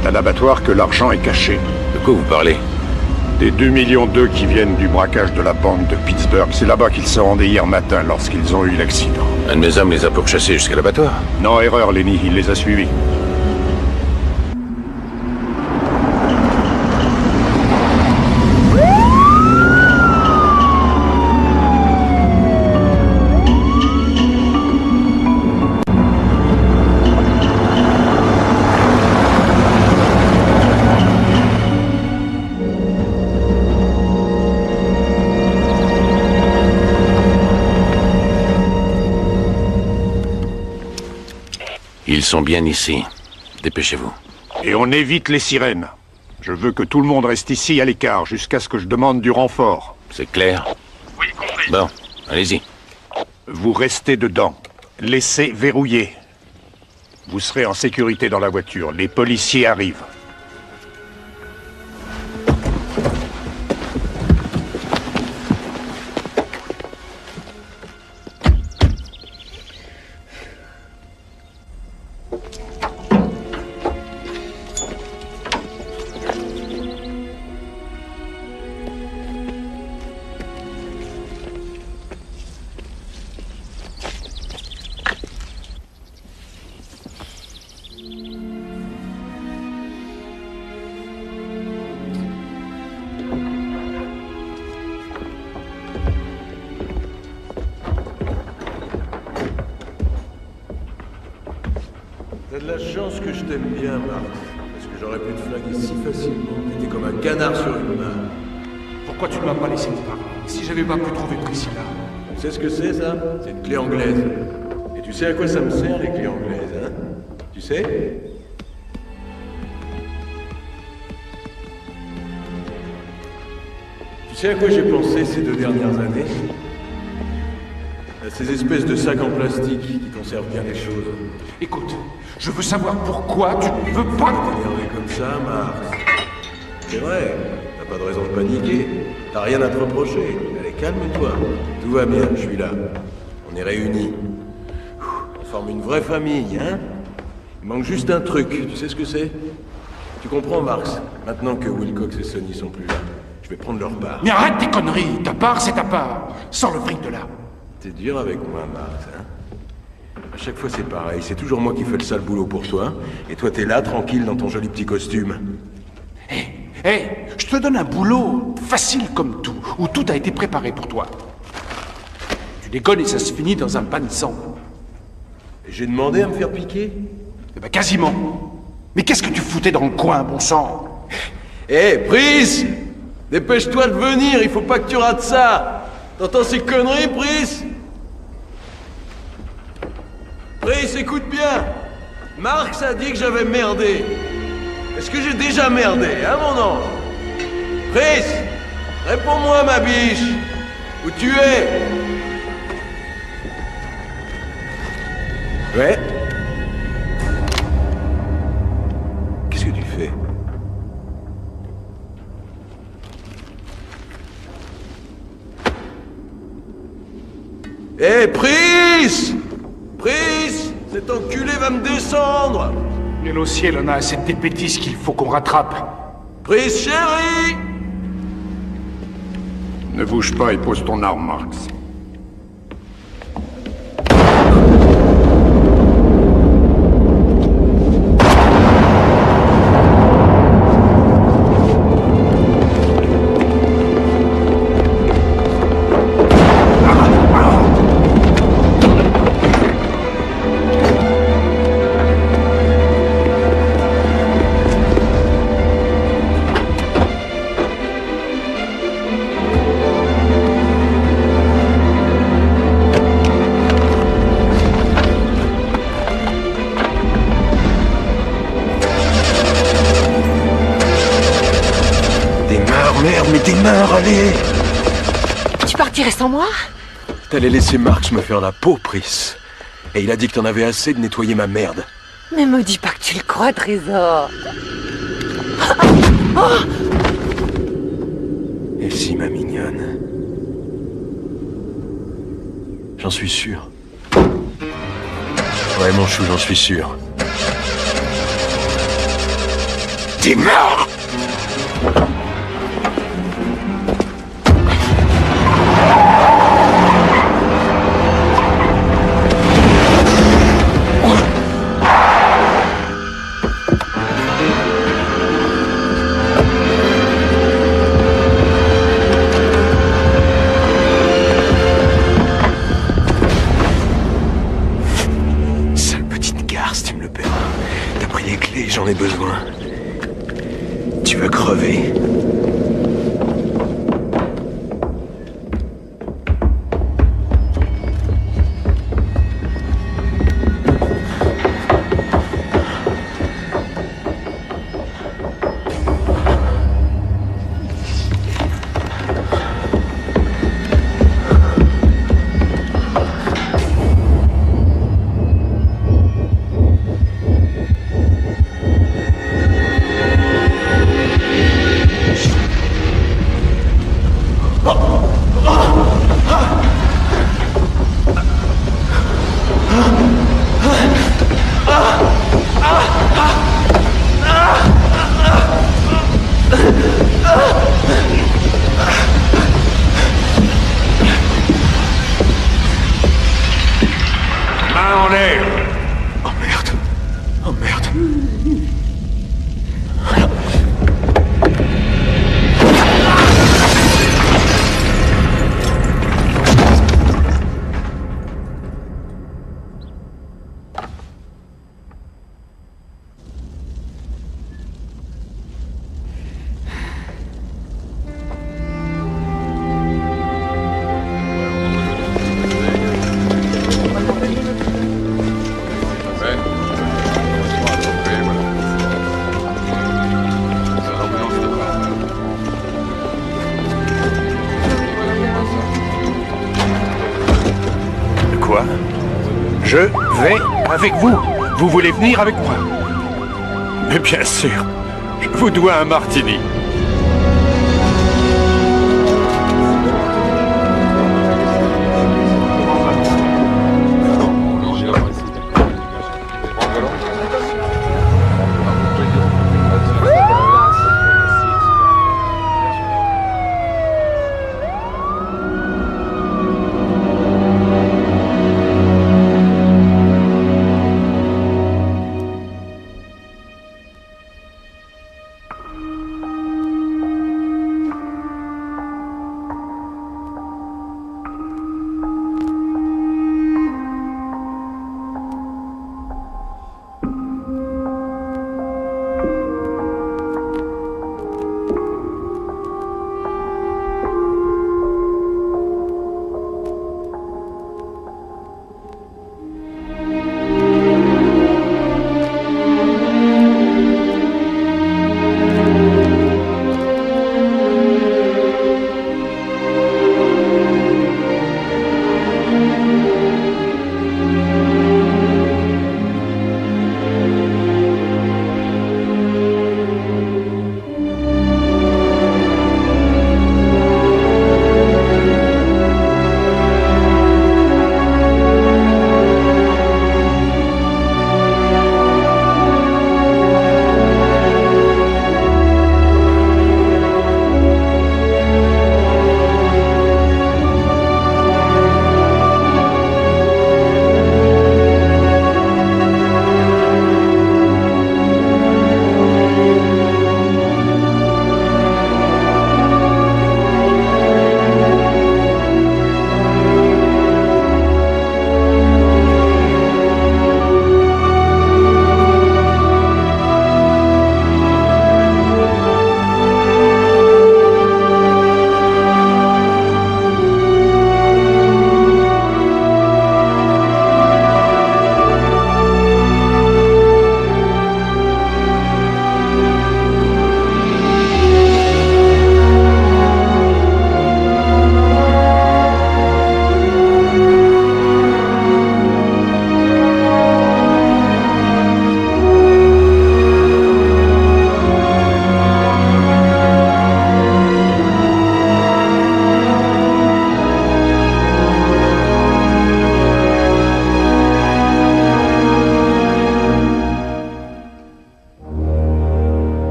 C'est à l'abattoir que l'argent est caché. De quoi vous parlez? Des 2,2 millions qui viennent du braquage de la banque de Pittsburgh. C'est là-bas qu'ils se rendaient hier matin lorsqu'ils ont eu l'accident. Un de mes hommes les a pourchassés jusqu'à l'abattoir. Non, erreur, Lenny. Il les a suivis. Ils sont bien ici. Dépêchez-vous. Et on évite les sirènes. Je veux que tout le monde reste ici à l'écart jusqu'à ce que je demande du renfort. C'est clair? Oui, compris. Bon, allez-y. Vous restez dedans. Laissez verrouiller. Vous serez en sécurité dans la voiture. Les policiers arrivent. T'as de la chance que je t'aime bien, Marc. Parce que j'aurais pu te flinguer si facilement. T'étais comme un canard sur une main. Pourquoi tu ne m'as pas laissé me parler? Si j'avais pas pu trouver Priscilla? sais ce que c'est, ça? C'est une clé anglaise. Et tu sais à quoi ça me sert, les clés anglaises, hein? Tu sais? Tu sais à quoi j'ai pensé ces 2 dernières années? À ces espèces de sacs en plastique qui conservent bien les choses. Écoute, je veux savoir pourquoi tu ne veux pas... T'énerver comme ça, Marx. C'est vrai, t'as pas de raison de paniquer. T'as rien à te reprocher. Allez, calme-toi. Tout va bien, je suis là. On est réunis. On forme une vraie famille, hein? Il manque juste un truc. Tu sais ce que c'est? Tu comprends, Marx? Maintenant que Wilcox et Sonny sont plus là, je vais prendre leur part. Mais arrête tes conneries. Ta part, c'est ta part. Sors le fric de là. T'es dur avec moi, Marx, hein? À chaque fois, c'est pareil. C'est toujours moi qui fais le sale boulot pour toi. Et toi, t'es là, tranquille, dans ton joli petit costume. Hé, je te donne un boulot facile comme tout, où tout a été préparé pour toi. Tu déconnes et ça se finit dans un bain de sang. Et j'ai demandé à me faire piquer? Eh ben, quasiment. Mais qu'est-ce que tu foutais dans le coin, bon sang? Hé, Brice! Dépêche-toi de venir, il faut pas que tu rates ça! T'entends ces conneries, Brice? Brice, écoute bien! Marx a dit que j'avais merdé. Est-ce que j'ai déjà merdé, hein, mon ange? Brice! Réponds-moi, ma biche! Où tu es? Ouais? Qu'est-ce que tu fais? Hé, Brice! Brice! Cet enculé va me descendre! Nul au ciel, on a assez de bêtises qu'il faut qu'on rattrape. Brice, chérie! Ne bouge pas et pose ton arme, Marx. Allez! Tu partirais sans moi? T'allais laisser Marx me faire la peau, Brice. Et il a dit que t'en avais assez de nettoyer ma merde. Mais me dis pas que tu le crois, Trésor. Et si, ma mignonne? J'en suis sûr. Ouais, mon chou, j'en suis sûr. T'es mort! J'en ai besoin. Tu veux crever? Je vais avec vous. Vous voulez venir avec moi? Mais bien sûr, je vous dois un martini.